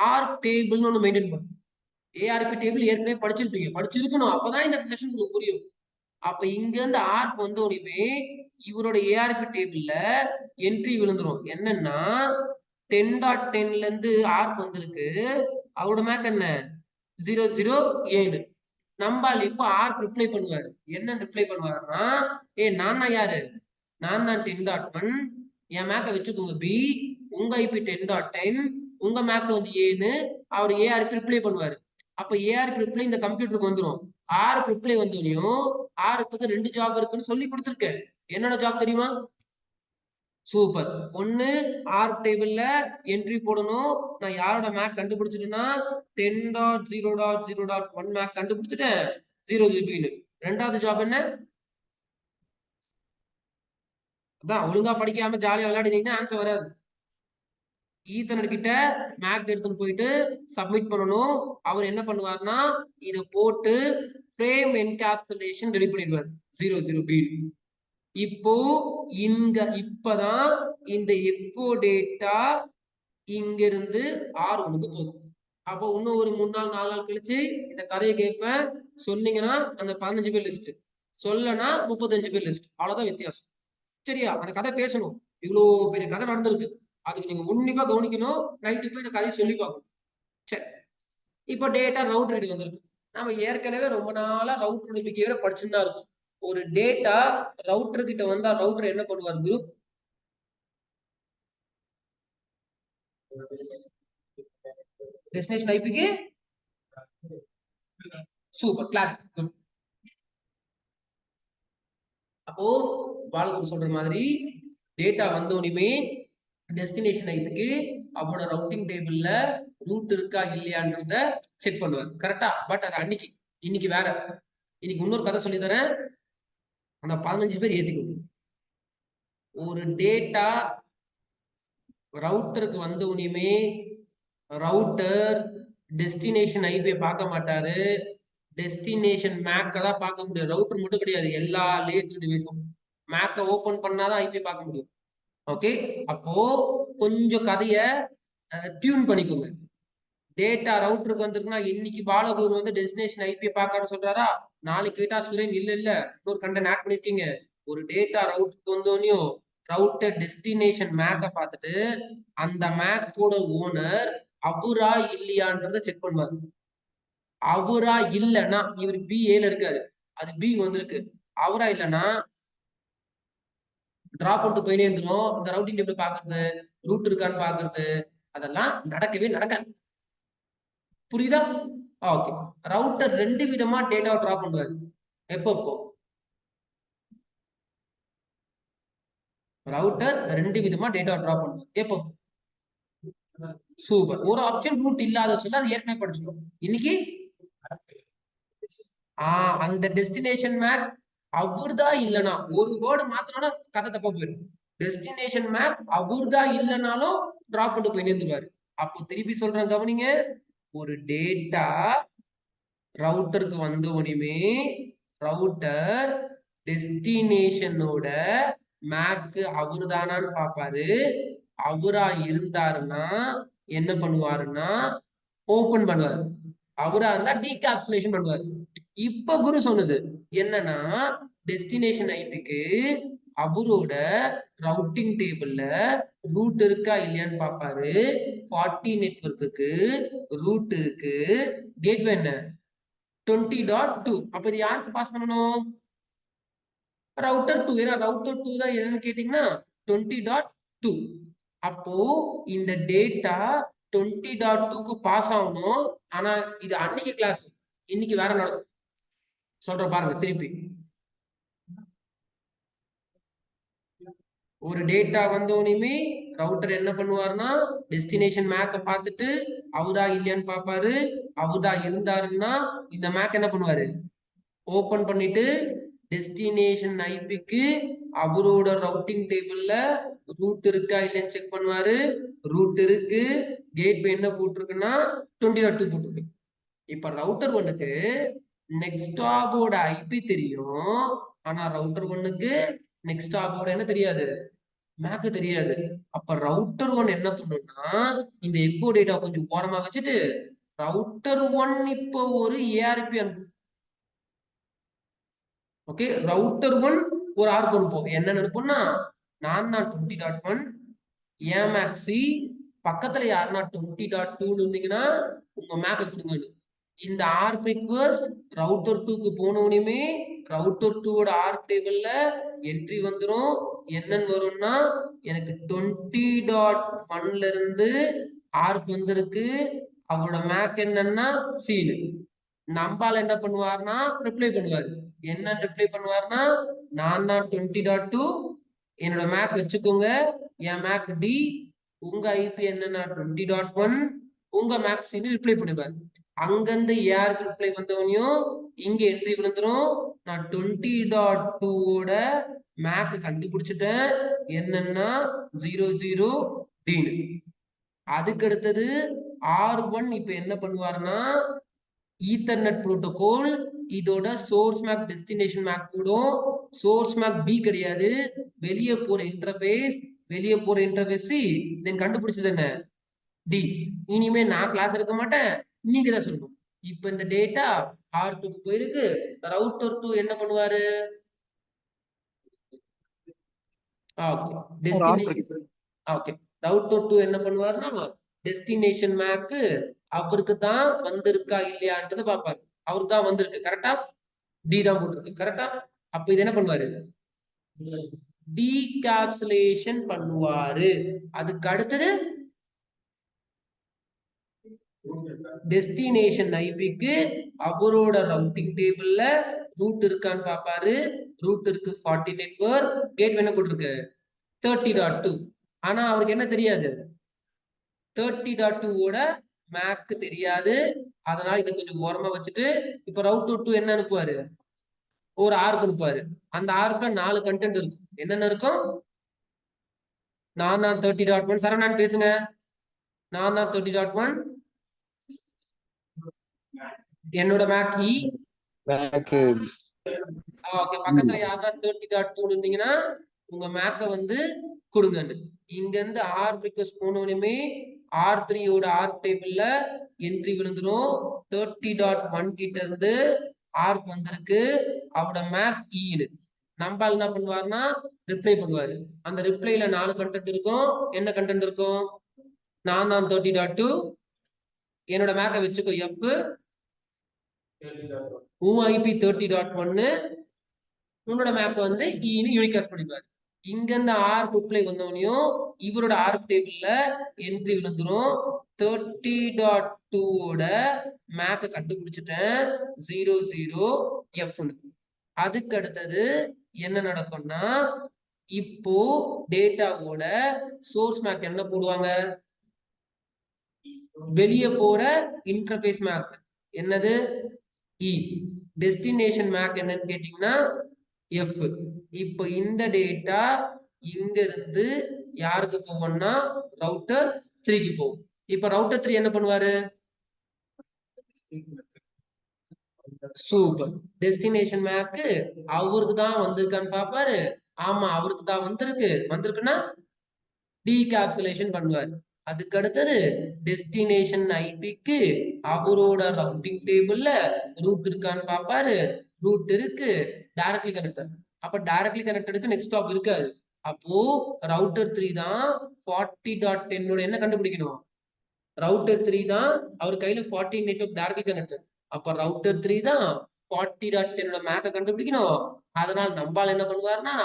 ஆர் டேபிள்னு ஒன்று மெயின்டைன் பண்ணும். ஏஆர்பி டேபிள் ஏற்கனவே படிச்சிருக்கணும், அப்பதான் இந்த செஷன் உங்களுக்கு புரியும். அப்ப இங்க இருந்து ஆர்ப் வந்த உடனே இவரோட ஏஆர்பி டேபிள்ல என்ட்ரி விழுந்துரும். என்னன்னா 10.10ல இருந்து ஆர்ப் வந்திருக்கு, அவரோட மேக் என்ன 007. நம்பால் இப்ப ஆர்ப் ரிப்ளை பண்ணுவாரு. என்ன ரிப்ளை பண்ணுவாருன்னா, நான் தான் யாரு, நான் தான் 10.1, என் மேக்க வச்சுக்கோங்க பி, உங்க ஐபி 10.10, உங்க மேக் வந்து ஏன்னு அவர் ஏஆர்பி ரிப்ளை பண்ணுவாரு. அப்ப ஏஆர்பி ரிப்ளை இந்த கம்ப்யூட்டருக்கு வந்துடும். ஆர்ப் ரிப்ளை வந்தோடனையும் ஆர்ப்புக்கு 2 ஜாப் இருக்குன்னு சொல்லி கொடுத்துருக்கேன். என்னோட ஜாப் தெரியுமா? சூப்பர். ஒன்னு ஆர்ப் டேபிள்ல என்ட்ரி போடணும். நான் யாரோட மேக் கண்டுபிடிச்சிட்டேன்னா 10.0.0.1 மேக் கண்டுபிடிச்சிட்டேன் 0 ரெண்டாவது ஜாப் என்ன? அதான் ஒழுங்கா படிக்காம ஜாலியா விளையாடுனீங்கன்னா ஆன்சர் வராது. ஈத்தனர் கிட்ட மேக் எடுத்துன்னு போயிட்டு சப்மிட் பண்ணணும். அவர் என்ன பண்ணுவார்னா இத போட்டு ஃப்ரேம் என்கேப்சுலேஷன் ரெடி பண்ணிடுவார் 00B. இப்போ இப்பதான் இந்த எக்கோ டேட்டா இங்க இருந்து R1க்கு போதும். அப்போ இன்னும் ஒரு 3 நாள் 4 நாள் கழிச்சு இந்த கதையை கேட்பேன். சொன்னீங்கன்னா அந்த 15 பேர் லிஸ்ட், சொல்லனா 35 பேர் லிஸ்ட், அவ்வளவுதான் வித்தியாசம். சரியா? அந்த கதை பேசணும். இவ்வளோ பெரிய கதை நடந்திருக்கு, அதுக்கு நீங்க உன்னிப்பா கவனிக்கணும். நைட்டு போய் இந்த கதையை சொல்லி பார்க்கணும். சரி, இப்போ டேட்டா ரவுட்டர் ரெடி வந்திருக்கு. நம்ம ஏற்கனவே ரொம்ப நாளா ரவுட்டர் பிஹேவியரை படிச்சுன்னு தான் இருக்கும். ஒரு டேட்டா ரவுட்டர் கிட்ட வந்தா ரவுட்டர் என்ன பண்ணுவார்? குரூப் டெஸ்டினேஷன் ஐபிக்கு சூப்பர் கிளாஸ். அப்போ பாலகுரு சொல்ற மாதிரி டேட்டா வந்தோடனே டெஸ்டினேஷன் ஐபிக்கு அவனோட ரவுட்டிங் டேபிள்ல ரூட் இருக்கா இல்லையான்றத செக் பண்ணுவார். கரெக்டா? பட் அது இன்னைக்கு வேற. இன்னைக்கு இன்னொரு கதை சொல்லி தரேன், அந்த 15 பேர் ஏத்திக்கணும். ஒரு டேட்டா ரவுட்டருக்கு வந்த உடனே ரவுட்டர் டெஸ்டினேஷன் ஐபியை பார்க்க மாட்டாரு, டெஸ்டினேஷன் மேக்க தான் பார்க்க முடியும். ரவுட்டர் மட்டும் கிடையாது, எல்லா லேயர் டிவைஸும் மேக்க ஓபன் பண்ணாதான் ஐபி பார்க்க முடியும். ஓகே, அப்போ கொஞ்சம் கதைய டியூன் பண்ணிக்கோங்க. டேட்டா ரவுட்டருக்கு வந்திருக்குன்னா இன்னைக்கு பாலகுரு வந்து டெஸ்டினேஷன் ஐபியை பார்க்கணும்னு சொல்றாரா, நாளைக்கு கேட்டா சுரேன் இல்ல இன்னொரு கண்டென்ட் ஆட் பண்ணிருக்கீங்க. ஒரு டேட்டா ரவுட்டருக்கு வந்தோடனையும் ரவுட்டர் டெஸ்டினேஷன் மேக்க பார்த்துட்டு அந்த மேக்கோட ஓனர் அவரா இல்லையான்றத செக் பண்ணுவாரு. அவரா இல்லைன்னா இவர் பி ஏல இருக்காரு, அது பி வந்திருக்கு, அவரா இல்லைன்னா டிராப் பண்ணிட்டு போயினே இருந்துடும். இந்த ரவுட்டிங் டேபிள் பாக்குறது, ரூட் இருக்கான்னு பாக்குறது, அதெல்லாம் நடக்கவே நடக்காது. புரியுதா? ஓகே. ரவுட்டர் 2 விதமா டேட்டாவை டிராப் பண்ணுவாரு. எப்போ ரவுட்டர் 2 விதமா டேட்டாவை டிராப் பண்ணுவாரு. எப்போ? சூப்பர். ஒரு ஆப்ஷன் ரூட் இல்லாத சொல்ல அது ஏற்கனவே படிச்சிட்டோம். இன்னைக்கு அந்த டெஸ்டினேஷன் மேப் அவர்தான் இல்லைனா, ஒரு வேர்டு மாத்தினா கதை தப்பா போயிடும். டெஸ்டினேஷன் மேப் அவர்தான் இல்லைனாலும் டிராப் பண்ணிட்டு போய் நின்றுவாரு. அப்போ திருப்பி சொல்றேன் கவனிங்க, ஒரு டேட்டா ரவுட்டருக்கு வந்த உடனே ரவுட்டர் டெஸ்டினேஷனோட மேக் அவரு தானான்னு பாப்பாரு. அவரா இருந்தாருன்னா என்ன பண்ணுவாருன்னா ஓபன் பண்ணுவாரு. அவரா இருந்தா டீகாப்சுலேஷன் பண்ணுவாரு. இப்ப குரு சொன்னது என்னன்னா டெஸ்டினேஷன் ஐபிக்கு அவரோட ரவுட்டிங் டேபிள்ல ரூட் இருக்கா இல்லையான்னு பாப்பாரு. 40 நெட்வொர்க்குக்கு ரூட் இருக்கு. கேட்வே என்ன 20.2. அப்ப இது யாருக்கு பாஸ் பண்ணணும்? ரவுட்டர் 2. ஏன்னா ரவுட்டர் 2 தான் என்னன்னு கேட்டீங்கன்னா 20.2. அப்போ இந்த டேட்டா 20.2க்கு பாஸ் ஆகணும். ஆனா இது அன்னைக்கு கிளாஸ், இன்னைக்கு வேற நடக்கும். சொல்ற பாருங்க திருப்பி. ஒரு டேட்டா வந்தோடனே ரவுட்டர் என்ன பண்ணுவாருன்னா டெஸ்டினேஷன் மேக்க பார்த்துட்டு அவரா இல்லையான்னு பாப்பாரு. அவரா இருந்தாருன்னா இந்த மேக் என்ன பண்ணுவாரு ஓபன் பண்ணிட்டு டெஸ்டினேஷன் ஐபிக்கு அவரோட ரவுட்டிங் டேபிள்ல ரூட் இருக்கா இல்லைன்னு செக் பண்ணுவாரு. ரூட் இருக்கு. கேட்வே என்ன போட்டிருக்குன்னா 20.2 போட்டிருக்கு. இப்ப ரவுட்டர் ஒன்னுக்கு நெக்ஸ்ட் ஹாப்போட ஐபி தெரியும். ஆனா ரவுட்டர் ஒன்னுக்கு நெக்ஸ்ட் ஹாப்போட என்ன தெரியாது, மேக்கு தெரியாது. அப்ப ரவுட்டர் ஒன் என்ன பண்ணும்னா இந்த எக்கோ டேட்டா கொஞ்சம் ஓரமா வச்சுட்டு ரவுட்டர் ஒன் இப்போ ஒரு ஏஆர்பி அனுப்பும். ஓகே, ரவுட்டர் ஒன் ஒரு ஆர்ப் அனுப்பும். என்ன அனுப்பும்னா நான் தான் 20.1 ஏமேக்சி பக்கத்துல யாருன்னா 20.2 இருந்தீங்கன்னா உங்க மேக்க கொடுங்க. இந்த ஆர்ப் ரிக்வெஸ்ட் ரவுட்டர் 2க்கு போனோடனே ரவுட்டர் 2ஓட ஆர்ப் டேபிள்ல என்ட்ரி வந்துடும். என்னன்னு வரும்னா எனக்கு 20.1ல இருந்து ஆர்ப் வந்திருக்கு. அவரோட மேக் என்னன்னா சீனு. நம்பால் என்ன பண்ணுவார்னா ரிப்ளை பண்ணுவாரு. என்ன ரிப்ளை பண்ணுவார்னா நான் தான் 20.2 என்னோட மேக் வச்சுக்கோங்க. என் மேக் டி, உங்க ஐபி என்னன்னா 20.1, உங்க மேக் சீனு ரிப்ளை பண்ணுவாரு. அங்கிருந்து ஏஆர்பி ரிப்ளை வந்தவனையும் இங்க என்ட்ரி விழுந்துரும். நான் 20.2ஓட மேக் கண்டுபிடிச்சிட்டேன். என்னன்னா 00 டீனு. அதுக்கு அடுத்தது R1 இப்ப என்ன பண்ணுவாருன்னா ஈத்தர்நெட் புரோட்டோகால் இதோட சோர்ஸ் மேக் டெஸ்டினேஷன் மேக் கூடும். சோர்ஸ் மேக் பி கிடையாது, வெளியே போற இன்டர்ஃபேஸ். வெளியே போற இன்டர்ஃபேஸ் சி, தென் கண்டுபிடிச்சது என்ன டி. இனிமே நான் கிளாஸ் எடுக்க மாட்டேன், நீங்க தான் சொல்லணும். இப்ப இந்த டேட்டா R2க்கு போயிருக்கு. ரவுட்டர் 2 என்ன பண்ணுவாரு? ஓகே, ரவுட்டர் 2 என்ன பண்ணுவாருன்னா டெஸ்டினேஷன் மேக்கு அவருக்கு தான் வந்திருக்கா இல்லையான்றதை பார்ப்பாரு. அவருக்கு தான் வந்திருக்கு கரெக்டா, டி தான் போட்டிருக்கு கரெக்டா. அப்ப இது என்ன பண்ணுவாரு டீகாப்சுலேஷன் பண்ணுவாரு. அதுக்கு அடுத்தது டெஸ்டினேஷன் ஐபிக்கு அவரோட ரவுட்டிங் டேபிள்ல ரூட் இருக்கான்னு பாப்பாரு. ரூட் இருக்கு 40 நெட்வொர்க். கேட் என்ன போட்டிருக்கு 30.2. ஆனா அவருக்கு என்ன தெரியாது 30.2ஓட மேக் தெரியாது. அதனால இதை கொஞ்சம் ஓரமா வச்சுட்டு இப்ப ரவுட்டர் 2 என்ன அனுப்புவாரு ஒரு ஆர்க் அனுப்புவாரு. அந்த ஆர்க்ல 4 கண்டென்ட் இருக்கும். என்னென்ன இருக்கும்? நான் தான் 30.1. சரவணன் பேசுங்க. நான் தான் 30.1, என்னோட மேக் இ. ஓகே, பக்கத்துல யாரா 30.2 இருந்தீங்கன்னா உங்க மேக்க வந்து கொடுங்க. இங்க இருந்து ஆர் ரிக்வெஸ்ட் போனோடனே R3ஓட ஆர்க் டேபிள்ல என்ட்ரி விழுந்துரும். 30.1 கிட்ட இருந்து ஆர்க் வந்திருக்கு. அவரோட மேக் ஈனு. நம்பால் என்ன பண்ணுவாருன்னா ரிப்ளை பண்ணுவாரு. அந்த ரிப்ளைல 4 கண்டென்ட் இருக்கும். என்ன கண்டென்ட் இருக்கும்? நான் தான் 30.2, என்னோட மேக்க வச்சுக்கோ எஃப், ஐபி 30.1, உன்னோட மேப் வந்து ஈனு யூனிகாஸ்ட் பண்ணிப்பாரு. இங்க இருந்து ஆர்க் ரிப்ளை வந்தவனையும் இவரோட ஆர்க் டேபிள்ல என்ட்ரி விழுந்துரும். 30.2ஓட மேப்பை கண்டுபிடிச்சிட்டேன் 00 F. அதுக்கு அடுத்தது என்ன நடக்கும்னா இப்போ டேட்டாவோட சோர்ஸ் மேக் என்ன போடுவாங்க? வெளியே போற இன்டர்ஃபேஸ் மேக் என்னது இ. டெஸ்டினேஷன் மேக் என்னன்னு கேட்டீங்கன்னா எஃப். இப்போ இந்த டேட்டா இங்க இருந்து யாருக்கு போகும்னா ரவுட்டர் 3க்கு போகும். இப்ப ரவுட்டர் 3 என்ன பண்ணுவாரு? சூப்பர். டெஸ்டினேஷன் மேக்கு அவருக்கு தான் வந்திருக்கான்னு பாப்பாரு. ஆமா அவருக்கு தான் வந்திருக்குன்னா டீகாப்சுலேஷன் பண்ணுவாரு. அதுக்கு அடுத்தது டெஸ்டினேஷன் ஐபிக்கு அவரோட ரவுட்டிங் டேபிள்ல ரூட் இருக்கான்னு பாப்பாரு. ரூட் இருக்கு. Directly connected. அப்ப டைரக்ட்லி கனெக்டடுக்கு நெக்ஸ்ட் ஸ்டாப் இருக்காது. அப்போ ரவுட்டர் 3 தான் 40.10 என்ன கண்டுபிடிக்கணும். ரவுட்டர் 3 தான் அவர் கையில 40 நெட்வொர்க் டைரக்ட்லி கனெக்டட். அப்ப ரவுட்டர் 3 தான் 40.10 மேக்க கண்டுபிடிக்கணும். அதனால நம்பால் என்ன பண்ணுவாருன்னா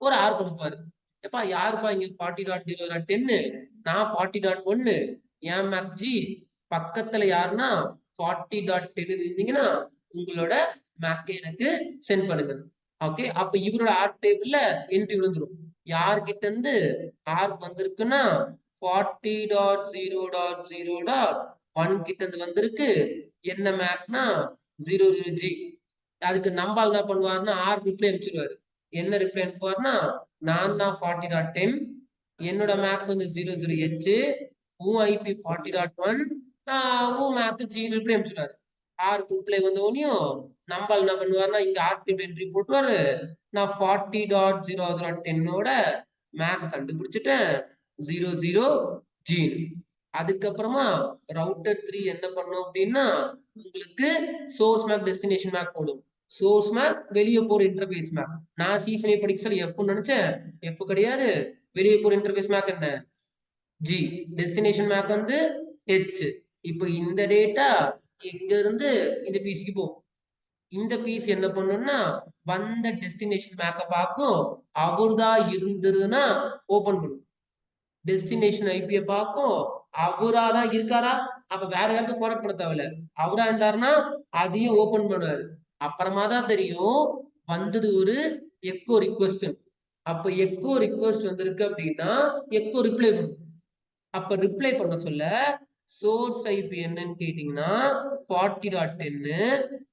ஒரு ஆர் கொடுப்பாரு. எப்பா யாருப்பா இங்க 40.0.10 நான் 40.1 என் மேக் ஜி பக்கத்துல யாருன்னா 40.10 இருந்தீங்கன்னா உங்களோட மேக்க எனக்கு சென்ட் பண்ணுங்க. ஓகே அப்ப இவரோட ஆர் டேபிள்ல என்ட்ரி விழுந்துரும். யார்கிட்ட இருந்து ஆர் வந்திருக்குன்னா 40.0.0.1 கிட்ட இருந்து வந்திருக்கு. என்ன மேக்னா 00G. அதுக்கு நம்பால் என்ன பண்ணுவாருன்னா ஆர் ரிப்ளை அனுப்பிச்சிருவாரு. என்ன ரிப்ளை அனுப்புவாருன்னா நான் தான் 40.10 என்னோட மேக் வந்து 00H உன் ஐபி 40.1 உன் மேக்கு ஜி ரிப்ளை அனுப்பிச்சிருவாரு. ஆர் ரிப்ளை வந்தோடனையும் நம்பால் என்ன பண்ணுவாருன்னா இங்க ஆர் ரிப்ளை என்ட்ரி போட்டுவாரு. நான் 40.0.10 மேக் கண்டுபிடிச்சிட்டேன் 00G. அதுக்கப்புறமா ரவுட்டர் 3 என்ன பண்ணும் அப்படின்னா உங்களுக்கு சோர்ஸ் மேக் டெஸ்டினேஷன் மேக் போடும். சோர்ஸ் மேக் வெளியே போற இன்டர்ஃபேஸ் மேக். நான் சீசனே படிக்கல எஃப்னு நினைச்சேன். எஃப் கிடையாது. வெளியே போற இன்டர்ஃபேஸ் மேக் என்ன ஜி. டெஸ்டினேஷன் மேக் வந்து ஹெச். இப்போ இந்த டேட்டா எங்க இருந்து இந்த பிசிக்கு போகும். இந்த பீஸ் என்ன பண்ணும்னா வந்த டெஸ்டினேஷன் மேக்க பார்க்கும். அவர்தான் இருந்ததுன்னா ஓபன் பண்ணும். டெஸ்டினேஷன் ஐபிய பார்க்கும். அவராதான் இருக்காரா அப்ப வேற யாருக்கும் ஃபார்வர்ட் பண்ண தேவையில்ல. அவரா இருந்தாருன்னா அதையும் ஓபன் பண்ணுவாரு. அப்புறமா தான் தெரியும் வந்தது ஒரு எக்கோ ரிக்வெஸ்ட். அப்ப எக்கோ ரிக்வெஸ்ட் வந்திருக்கு அப்படின்னா எக்கோ ரிப்ளை பண்ணும். அப்ப ரிப்ளை பண்ண சொல்ல சோர்ஸ் ஐபி என்னன்னு கேட்டீங்கன்னா 40.10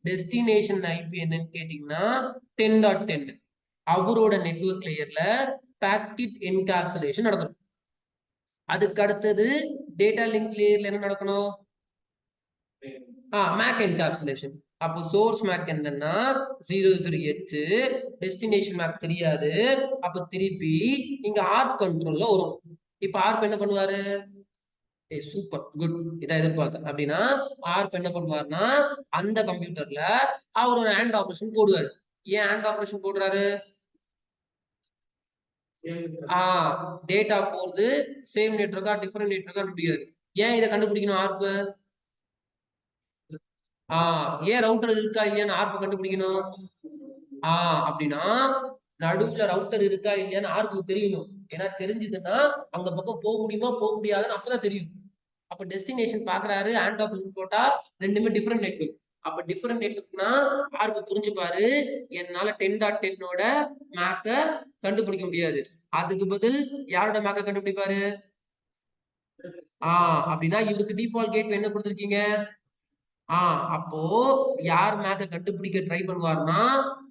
டெஸ்டினேஷன் ஐபி என்னன்னு கேட்டீங்கன்னா 10.10. அவரோட நெட்வொர்க் லேயர்ல பாக்கெட் என்கேப்சுலேஷன் நடக்கும். அதுக்கு அடுத்தது டேட்டா லிங்க் லேயர்ல என்ன நடக்கணும் மேக் என்கேப்சுலேஷன். அப்போ சோர்ஸ் மேக் என்னன்னா 00H டெஸ்டினேஷன் மேக் தெரியாது. அப்ப திருப்பி இங்க ஆர்ப் கண்ட்ரோல்ல வரும். இப்ப ஆர்ப் என்ன பண்ணுவாரு சூப்பர் குட் இதான் எதிர்பார்த்தேன். அப்படின்னா ஆர்ப் என்ன பண்ணுவாருன்னா அந்த கம்ப்யூட்டர்ல அவர் ஒரு ஹேண்ட் ஆபரேஷன் போடுவாரு. ஏன் ஹேண்ட் ஆபரேஷன் போடுறாரு டேட்டா போறது சேம் நெட்வொர்க்கா டிஃபரெண்ட் நெட்வொர்க்கா கண்டுபிடிக்கிறாரு. ஏன் இதை கண்டுபிடிக்கணும் ஆர்ப் ஏன் ரவுட்டர் இருக்கா இல்லையான்னு ஆர்ப் கண்டுபிடிக்கணும். அப்படின்னா நடுவுல ரவுட்டர் இருக்கா இல்லையான்னு ஆர்ப்புக்கு தெரியணும். ஏன்னா தெரிஞ்சதுன்னா அந்த பக்கம் போக முடியுமா போக முடியாதுன்னு அப்பதான் தெரியும். அப்ப டெஸ்டினேஷன் பாக்குறாரு ஹேண்ட் ஆஃப் போட்டா ரெண்டுமே டிஃபரெண்ட் நெட்வொர்க். அப்ப டிஃபரெண்ட் நெட்வொர்க்னா ஆர்ப்பு புரிஞ்சுப்பாரு என்னால 10.10 மேக்க கண்டுபிடிக்க முடியாது. அதுக்கு பதில் யாரோட மேக்க கண்டுபிடிப்பாரு அப்படின்னா இவருக்கு டிஃபால்ட் கேட் என்ன கொடுத்துருக்கீங்க அப்போ யார் மேக்க கண்டுபிடிக்க ட்ரை பண்ணுவாருன்னா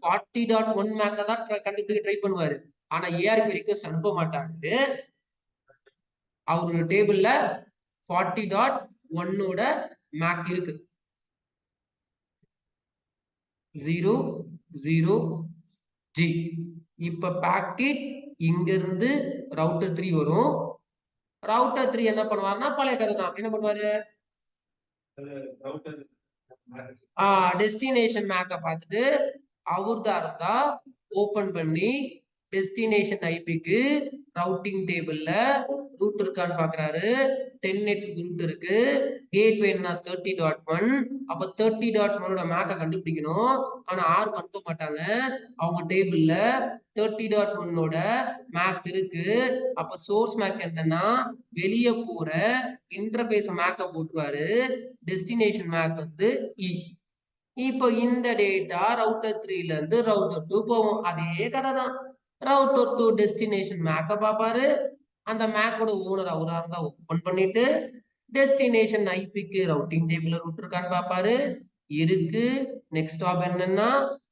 40.1 மேக்க தான் கண்டுபிடிக்க ட்ரை பண்ணுவாரு. ஆனா ஏஆர்பி ரிக்வெஸ்ட் அனுப்ப மாட்டாரு. அவரோட டேபிள்ல 40.1 மேக் இருக்கு 00G. இப்ப பாக்கெட் இங்க இருந்து ரவுட்டர் 3 வரும். ரவுட்டர் 3 என்ன பண்ணுவாருன்னா பழைய கதை தான். என்ன பண்ணுவாரு டெஸ்டினேஷன் மேக்க பார்த்துட்டு அவர்தான் இருந்தா ஓபன் பண்ணி டெஸ்டினேஷன் ஐபிக்கு ரவுட்டிங் டேபிள்ல ரூட் இருக்கான்னு பாக்குறாரு. 10 நெட் ரூட் இருக்கு. கேட்வே என்ன 30.1. அப்ப 30.1 மேக்க கண்டுபிடிக்கணும். ஆனா ஆர் அனுப்ப மாட்டாங்க. அவங்க டேபிள்ல 30.1 மேக் இருக்கு. அப்ப சோர்ஸ் மேக் என்னன்னா வெளியே போற இன்டர்பேஸ் மேக்க போட்டுருவாரு. டெஸ்டினேஷன் மேக் வந்து இ. இப்போ இந்த டேட்டா ரவுட்டர் 3ல இருந்து ரவுட்டர் 2 போகும். அதே கதை தான். ரவுட்டர் 2 டெஸ்டினேஷன் மேக்க பாப்பாரு. அந்த மேக்கோட ஓனர் அவரா இருந்தா ஓபன் பண்ணிட்டு டெஸ்டினேஷன் ஐபிக்கு ரவுட்டிங் டேபிள்ல ரூட் இருக்கான்னு பாப்பாரு. இருக்கு. நெக்ஸ்ட் ஸ்டாப் என்னன்னா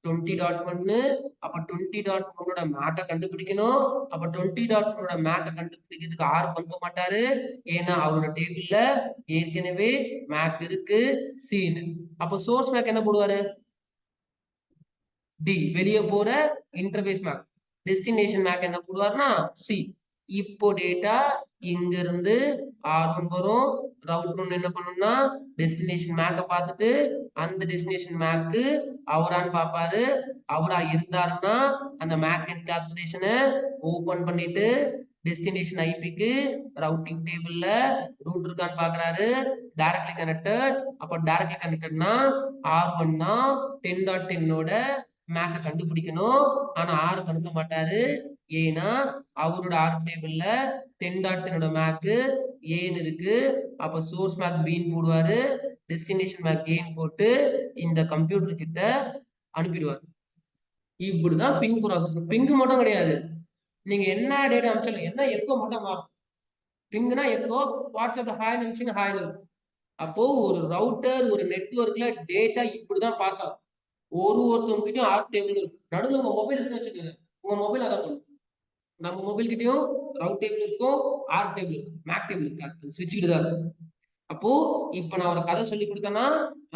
20.1. அப்ப 20.1 மேக்க கண்டுபிடிக்கணும். அப்ப 20.1 மேக்க கண்டுபிடிக்கிறதுக்கு ஆர் அனுப்ப மாட்டாரு. ஏன்னா அவரோட டேபிள்ல ஏற்கனவே மேக் இருக்கு சீன். அப்ப சோர்ஸ் மேக் என்ன போடுவாரு டி வெளியே போற இன்டர்ஃபேஸ் மேக். டெஸ்டினேஷன் மேக் என்ன போடுவார்னா சி. இப்போ டேட்டா இங்க இருந்து R1 வரும். ரவுட்டர் ஒன்று என்ன பண்ணும்னா டெஸ்டினேஷன் மேக்கை பார்த்துட்டு அந்த டெஸ்டினேஷன் மேக்கு அவரான்னு பார்ப்பாரு. அவரா இருந்தாருன்னா அந்த மேக் என்கேப்சுலேஷனை ஓபன் பண்ணிட்டு டெஸ்டினேஷன் ஐபிக்கு ரவுட்டிங் டேபிள்ல ரூட் இருக்கான்னு பாக்குறாரு. Directly connected. அப்போ டைரக்ட்லி கனெக்டட்னா R1 தான் 10.10ஓட மேக்கை கண்டுபிடிக்கணும். ஆனா R கண்டுக்க மாட்டாரு. ஏன்னா அவரோட ஆர் டேபிள்ல 10.10ஓட மேக்கு ஏன்னு இருக்கு. அப்ப சோர்ஸ் மேக் பின்னு போடுவாரு. டெஸ்டினேஷன் மேக் ஏன்னு போட்டு இந்த கம்ப்யூட்டர் கிட்ட அனுப்பிடுவார். இப்படிதான் பிங் ப்ராசஸ். பிங்கு மட்டும் கிடையாது, நீங்க என்ன டேட்டா அனுப்பிச்சாலும் என்ன எக்கோ மட்டும் மாறும். பிங்னா எக்கோ, வாட்ஸ்அப்ல ஹாய் நினைச்சுங்க ஹாய். அப்போ ஒரு ரவுட்டர் ஒரு நெட்வொர்க்ல டேட்டா இப்படிதான் பாஸ் ஆகும். ஒருத்தவங்கிட்டையும் ஆர் டேபிள் இருக்கு. நடுவில் உங்க மொபைல் இருக்குன்னு வச்சுக்கோங்க, உங்க மொபைல் அதான் பண்ணும். நம்ம மொபைல் கிட்டயும் ரவுட் டேபிள் இருக்கும், ஆர் டேபிள் இருக்கும், மேக் டேபிள் இருக்காது, ஸ்விட்ச் தான் இருக்கும். அப்போ இப்ப நான் ஒரு கதை சொல்லி கொடுத்தேன்னா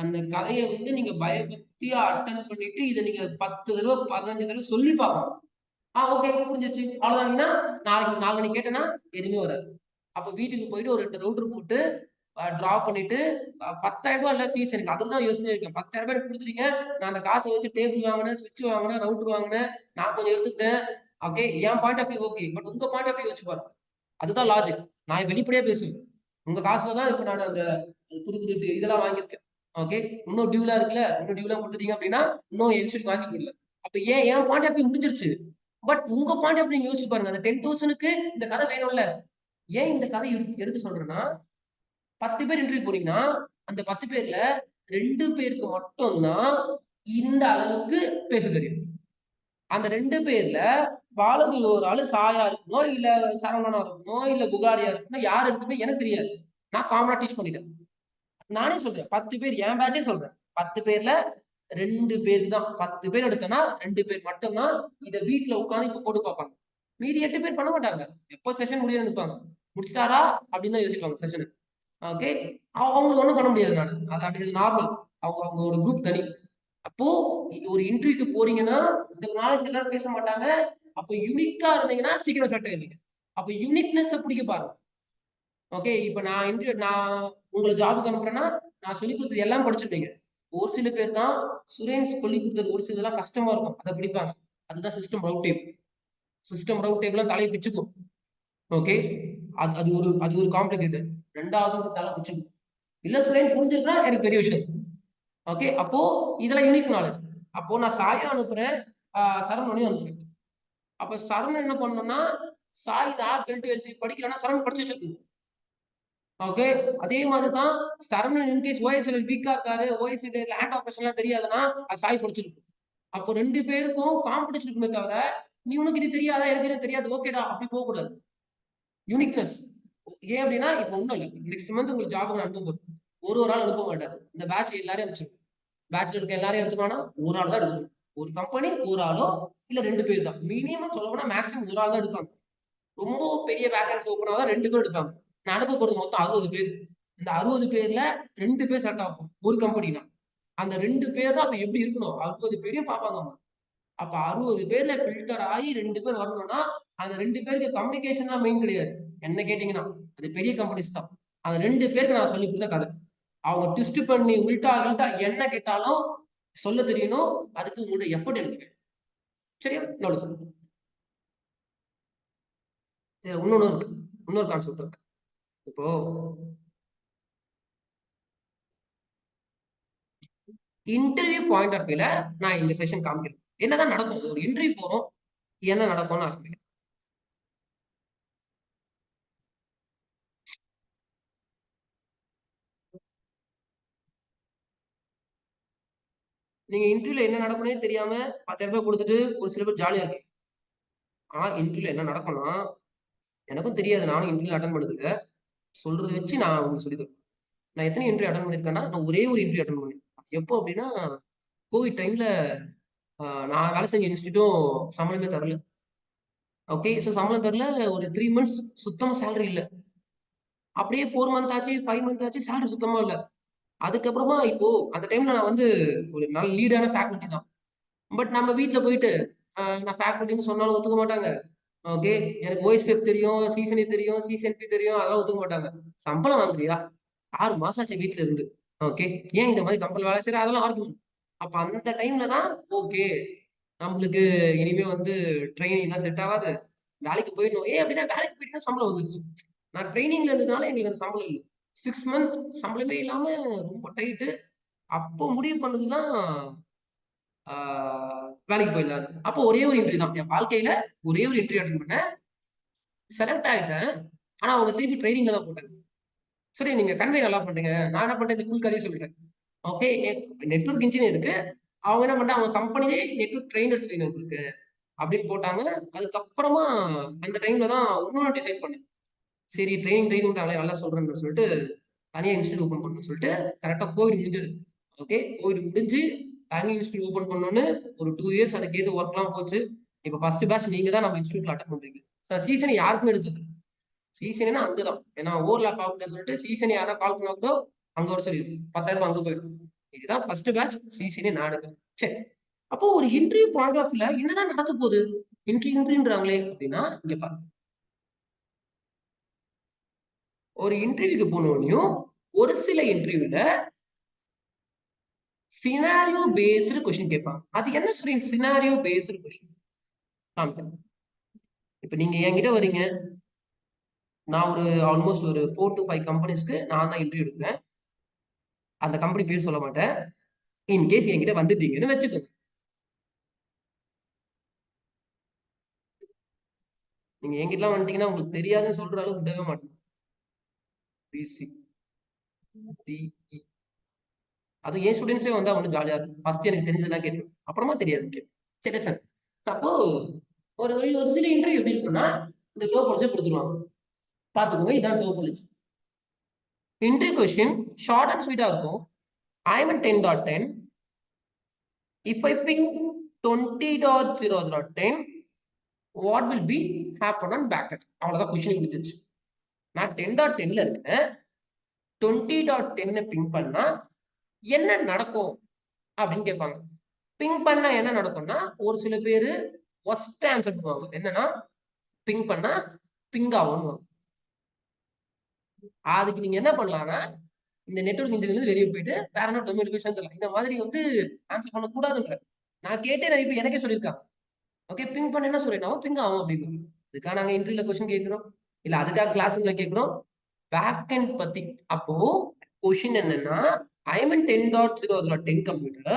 அந்த கதையை வந்து நீங்க பயபக்தியா அட்டன் பண்ணிட்டு இதை நீங்க 10 தடவை 15 தடவை சொல்லி பார்க்கணும். ஓகே புரிஞ்சிச்சு அவ்வளவுதாங்கன்னா நாளைக்கு கேட்டேன்னா எதுவுமே வராது. அப்ப வீட்டுக்கு போயிட்டு ஒரு 2 ரவுட்டர் போட்டு டிரா பண்ணிட்டு 10,000 ரூபாய் இல்ல ஃபீஸ், எனக்கு அதுதான் யோசனை இருக்கேன். 10,000 ரூபாய் கொடுத்துட்டீங்க, நான் அந்த காசை வச்சு டேபிள் வாங்கினேன், சுவிட்ச் வாங்கினேன், ரவுட்டர் வாங்கினேன், நான் கொஞ்சம் எடுத்துக்கிட்டேன். ஓகே என் point of view okay, but உங்க பாயிண்ட் ஆஃப் வியூ யோசிச்சு பாருங்க. அதுதான் லாஜிக். நான் வெளிப்படையா பேசுவேன். உங்க காசுல தான் இப்ப நான் அந்த புது இதெல்லாம் வாங்கியிருக்கேன். ஓகே இன்னும் டியூலா இருக்குல்ல, இன்னும் டியூலா கொடுத்துட்டீங்க அப்படின்னா இன்னும் எக்ஸ்ட்ரா வாங்கி கொடுக்கல. அப்ப என் பாயிண்ட் ஆஃப் வியூ முடிஞ்சிருச்சு. பட் உங்க பாயிண்ட் ஆஃப் நீங்க யோசிச்சு பாருங்க. அந்த 10,000க்கு இந்த கதை வேணும்ல. ஏன் இந்த கதை எடுத்து சொல்றேன்னா 10 பேர் இன்டர்வியூ போனீங்கன்னா அந்த 10 பேர்ல 2 பேருக்கு மட்டும்தான் இந்த அளவுக்கு பேச தெரியும். அந்த 2 பேர்ல பாலகு ஒரு ஆளு சாயா இருக்கணும், இல்ல சரவணனா இருக்கணும், இல்ல புகாரியா இருக்கணும், யாரு இருக்குமே எனக்கு தெரியாது. நான் காமனா டீச் பண்ணிட்டேன். நானே சொல்றேன் 10 பேர் என் பேட்சே சொல்றேன். 10 பேர்ல 2 பேருக்கு தான். 10 பேர் எடுத்தனா 2 பேர் மட்டும்தான் இதை வீட்டுல உட்காந்து இப்ப போட்டு பார்ப்பாங்க. மீதி 8 பேர் பண்ண மாட்டாங்க. எப்போ செஷன் முடிய நினைப்பாங்க, முடிச்சிட்டாரா அப்படின்னு தான் யோசிப்பாங்க செஷனு. ஓகே அவங்களுக்கு ஒண்ணும் பண்ண முடியாது. நான் அது அப்படி நார்மல். அவங்களோட குரூப் தனி. அப்போ ஒரு இன்டர்வியூக்கு போறீங்கன்னா இந்த நாலேஜ் எல்லாரும் பேச மாட்டாங்க. அப்போ யூனிக்கா இருந்தீங்கன்னா சீக்கிரம் செட் ஆயிருவீங்க. அப்போ யூனிக்னஸ் பிடிக்க பாருங்க. ஓகே இப்ப நான் உங்களை ஜாபுக்கு அனுப்புறேன்னா நான் சொல்லி கொடுத்தது எல்லாம் படிச்சிருப்பீங்க. ஒரு சில பேர் தான் சுரேஷ் சொல்லி கொடுத்தது ஒரு சிலதெல்லாம் கஷ்டமா இருக்கும், அதை பிடிப்பாங்க. அதுதான் system route table. System route table தலையை பிச்சுக்கும். ஓகே அது ஒரு காம்ப்ளிகேட்டட். ரெண்டாவது தலை பிச்சுக்கும். இல்ல சுரேஷ் புரிஞ்சிருக்கா எனக்கு பெரிய விஷயம். ஓகே அப்போ இதெல்லாம் யூனிக் நாலேஜ். அப்போ நான் சாயா அனுப்புறேன், சரவணனையும் அனுப்புறேன். அப்ப சரவணன் என்ன பண்ணணும்னா சாய் இந்த ஆப் எழுத்து படிக்கலன்னா சரவணன் படிச்சு வச்சிருக்கணும். ஓகே அதே மாதிரிதான் சரவணன் இன்கேஸ் ஓஎஸ்எல் வீக்கா இருக்காரு, ஓஎஸ்எல் லேண்ட் ஆபரேஷன் எல்லாம் தெரியாதுன்னா அது சாய் படிச்சிருக்கு. அப்போ 2 பேருக்கும் காம்படிஷன் இருக்குமே தவிர நீ உனக்கு இது தெரியாதா எனக்கு இது தெரியாது ஓகேடா அப்படி போக கூடாது. யூனிக்னஸ். ஏன் அப்படின்னா இப்ப ஒண்ணும் இல்லை, நெக்ஸ்ட் மந்த் உங்களுக்கு ஜாப் அனுப்ப போறோம். ஒரு ஆள் அனுப்ப மாட்டார். இந்த பேட்ச் எல்லாரையும் அனுப்பிச்சிருக்கோம். பேட்ச்ல இருக்க எல்லாரையும் எடுத்துக்கோனா ஒரு ஆள் தான் எடுக்கணும். ஒரு கம்பெனி ஒரு ஆளோ இல்ல 2 பேர் தான் மினிமம். சொல்ல போனா மேக்ஸிமம் ஒரு ஆள் தான் எடுப்பாங்க. ரொம்ப பெரிய வேகன்சி ஓப்பன் ஆகுதா 2 பேர் எடுப்பாங்க. நான் அனுப்ப போறது மொத்தம் 60 பேர். இந்த 60 பேர்ல 2 பேர் செலக்ட் ஆகும் ஒரு கம்பெனினா. அந்த 2 பேர் அப்ப எப்படி இருக்கணும், 60 பேரையும் பார்ப்பாங்க. அப்ப 60 பேர்ல ஃபில்டர் ஆகி 2 பேர் வரணும்னா அந்த 2 பேருக்கு கம்யூனிகேஷன்லாம் மெயின் கிடையாது. என்ன கேட்டீங்கன்னா அது பெரிய கம்பெனிஸ் தான். அந்த 2 பேருக்கு நான் சொல்லி கொடுத்த கதை. அவங்க ட்விஸ்ட் பண்ணி உள்டா என்ன கேட்டாலும் சொல்ல தெரியணும். அதுக்கு உங்களோட எஃபர்ட் எடுக்க வேண்டும். சரியா இன்னொரு சொல்லுங்க. இன்னொன்னு இருக்கு, இன்னொரு கான்செப்ட் இருக்கு. இப்போ இன்டர்வியூ பாயிண்ட் ஆஃப் வியூல நான் இந்த செஷன் காமிக்கிறேன். என்னதான் நடக்கும், ஒரு இன்டர்வியூ போறோம் என்ன நடக்கும்னு ஆரம்பிக்கிறேன். நீங்க இன்டர்வியூல என்ன நடக்கும்னே தெரியாம 10,000 ரூபாய் கொடுத்துட்டு ஒரு சில பேர் ஜாலியா இருக்கு. ஆனா இன்டர்வியூல என்ன நடக்கும்னா எனக்கும் தெரியாது, நானும் இன்டர்வியூ அட்டன் பண்ணது இல்லை. சொல்றதை வச்சு நான் உங்களுக்கு சொல்லி தருவேன். நான் எத்தனை இன்டர்வியூ அட்டன் பண்ணிருக்கேன்னா நான் ஒரே ஒரு இன்டர்வியூ அட்டன் பண்ணேன். எப்போ அப்படின்னா கோவிட் டைம்ல நான் வேலை செஞ்ச இன்ஸ்டியூட்டும் சம்பளமே தரல. ஓகே ஸோ சம்பளம் தரல. ஒரு 3 months சுத்தமா சேலரி இல்லை. அப்படியே 4 month ஆச்சு, 5 month ஆச்சு, சேலரி சுத்தமா இல்லை. அதுக்கப்புறமா இப்போ அந்த டைம்ல நான் வந்து ஒரு நல்ல லீடான ஃபேக்கல்ட்டி தான். பட் நம்ம வீட்ல போயிட்டு நான் ஃபேக்கல்ட்டின்னு சொன்னாலும் ஒத்துக்க மாட்டாங்க. ஓகே. எனக்கு ஓஎஸ்பிஎஃப் தெரியும், சிசிஎன்ஏ தெரியும், சிசிஎன்பி தெரியும். அதெல்லாம் ஒத்துக்க மாட்டாங்க. சம்பளம் வாங்குறியா? 6 மாசம் ஆச்சு வீட்ல இருந்து. ஓகே. ஏன் இந்த மாதிரி கம்பெனில வேலை செய்ற? அதெல்லாம் ஆர்குமென்ட். அப்ப அந்த டைம்ல தான் ஓகே. நம்மளுக்கு இனிமே வந்து ட்ரெய்னிங்லாம் செட் ஆகாது. வேலைக்கு போயிடணும். அப்படின்னா வேலைக்கு போயிட்டீங்கன்னா சம்பளம் வந்துருச்சு. நான் ட்ரெய்னிங்ல இருந்ததுனால எங்களுக்கு அந்த சம்பளம் இல்ல. 6 மந்த் சம்பளமே இல்லாம ரொம்ப டைட்டு. அப்போ முடிவு பண்ணதுதான் ஆ வேலைக்கு போயிடலான்னு. அப்போ ஒரே ஒரு இன்டர்வியூ தான். என் வாழ்க்கையில ஒரே ஒரு இன்டர்வியூ அட்டெண்ட் பண்ணேன். செலக்ட் ஆயிட்டேன். ஆனா அவங்க திருப்பி ட்ரெய்னிங்ல தான் போட்டாங்க. சரி நீங்க கன்வே நல்லா பண்றீங்க. நான் என்ன பண்றேன் இந்த ஃபுல் கதையை சொல்லிட்டேன். ஓகே. நெட்வொர்க் இன்ஜினியருக்கு அவங்க என்ன பண்ணாங்க அவங்க கம்பெனிலே நெட்வொர்க் ட்ரெய்னர்ஸ் வேணும் உங்களுக்கு அப்படின்னு போட்டாங்க. அதுக்கப்புறமா அந்த டைம்ல தான் இன்னொன்னு டிசைட் பண்ணேன். சரி ட்ரெயினிங்கிறாங்களே நல்லா சொல்றேன்னு சொல்லிட்டு தனியா இன்ஸ்டியூட் ஓப்பன் பண்ணணும்னு சொல்லிட்டு கரெக்டா கோவிட் முடிஞ்சது. ஓகே. கோவிட் முடிஞ்சு தனி இன்ஸ்டியூட் ஓப்பன் பண்ணோன்னு ஒரு 2 இயர்ஸ் அதுக்கு ஏது ஒர்க்லாம் போச்சு. இப்போ ஃபர்ஸ்ட் பேட்ச் நீங்க தான் நம்ம இன்ஸ்டியூட்ல அட்டெண்ட் பண்றீங்க. சார் சீசன் யாருக்கும் எடுத்தது சீசனா அங்கதான். ஏன்னா ஓவர்லாப் ஆகுதுன்னு சொல்லிட்டு சீசன் யாரா கால் பண்ணா கூட அங்க ஒரு சரி 10,000 அங்க போயிடும். இதுதான் ஃபர்ஸ்ட் பேட்ச் சீசனே நான் எடுக்கிறேன். சரி. அப்போ ஒரு இன்டர்வியூ பாயிண்ட் ஆஃப் வியூல என்னதான் நடக்க போகுது? இன்டர்வியூன்றாங்களே அப்படின்னா இங்க பாருங்க. ஒரு இன்டர்வியூக்கு போனோடனையும் ஒரு சில இன்டர்வியூல சினாரியோ பேஸ்டு கொஸ்டின் கேட்பாங்க. அது என்ன சொல்றீங்க சினாரியோ பேஸ்டு கொஸ்டின்? இப்ப நீங்க என்கிட்ட வரீங்க. நான் ஒரு ஆல்மோஸ்ட் ஒரு 4 to 5 கம்பெனிஸ்க்கு நான் தான் இன்டர்வியூ எடுக்கிறேன். அந்த கம்பெனி பேர் சொல்ல மாட்டேன். இன்கேஸ் என்கிட்ட வந்துட்டீங்கன்னு வச்சுக்கோங்க. நீங்க என்கிட்ட வந்துட்டீங்கன்னா உங்களுக்கு தெரியாதுன்னு சொல்ற அளவுக்கு விடவே மாட்டேன். பிசி டிஇ அது ஏன் ஸ்டூடெண்ட்ஸே வந்தா ஒன்றும் ஜாலியா இருக்கும். ஃபர்ஸ்ட் எனக்கு தெரிஞ்சதெல்லாம் கேட்பேன். அப்புறமா தெரியாது கேட்பேன். சரி சார். அப்போ ஒரு ஒரு ஒரு சில இன்டர்வியூ எப்படி இருக்குன்னா இந்த டோபாலஜி கொடுத்துருவாங்க. பார்த்துக்கோங்க இதான் topology. Interview question short and ஸ்வீட்டா இருக்கும். I am in 10.10. If I ping 20.0010, what will be happen on backend? அவ்வளவுதான் கொஸ்டின் முடிஞ்சிச்சு. நான் 10.10ல இருக்கேன். 20.10 பிங் பண்ணா என்ன நடக்கும் அப்படின்னு கேட்பாங்க. பிங் பண்ணா என்ன நடக்கும்னா ஒரு சில பேரு ஒஸ்ட் ஆன்சர் பண்ணுவாங்க. என்னன்னா பிங் பண்ணா பிங் ஆகும். அதுக்கு நீங்க என்ன பண்ணலாம்னா இந்த நெட்வொர்க் இன்ஜினியர் வெளியே போயிட்டு வேற என்ன டொமைன் போய் சேர்ந்துடலாம். இந்த மாதிரி வந்து ஆன்சர் பண்ணக்கூடாதுன்ற நான் கேட்டே நான் இப்ப எனக்கே சொல்லியிருக்காங்க. ஓகே பிங் பண்ண என்ன சொல்லிடணும் பிங் ஆகும் அப்படின்னு. அதுக்காக நாங்க இன்டர்வியூல கொஸ்டின் கேட்கிறோம் இல்ல அதுக்காக கிளாஸ் ரூம்ல கேட்கிறோம். பேக் எண்ட் பத்தி அப்போ கொஸ்டின் என்னன்னா I am in 10.0010 computer.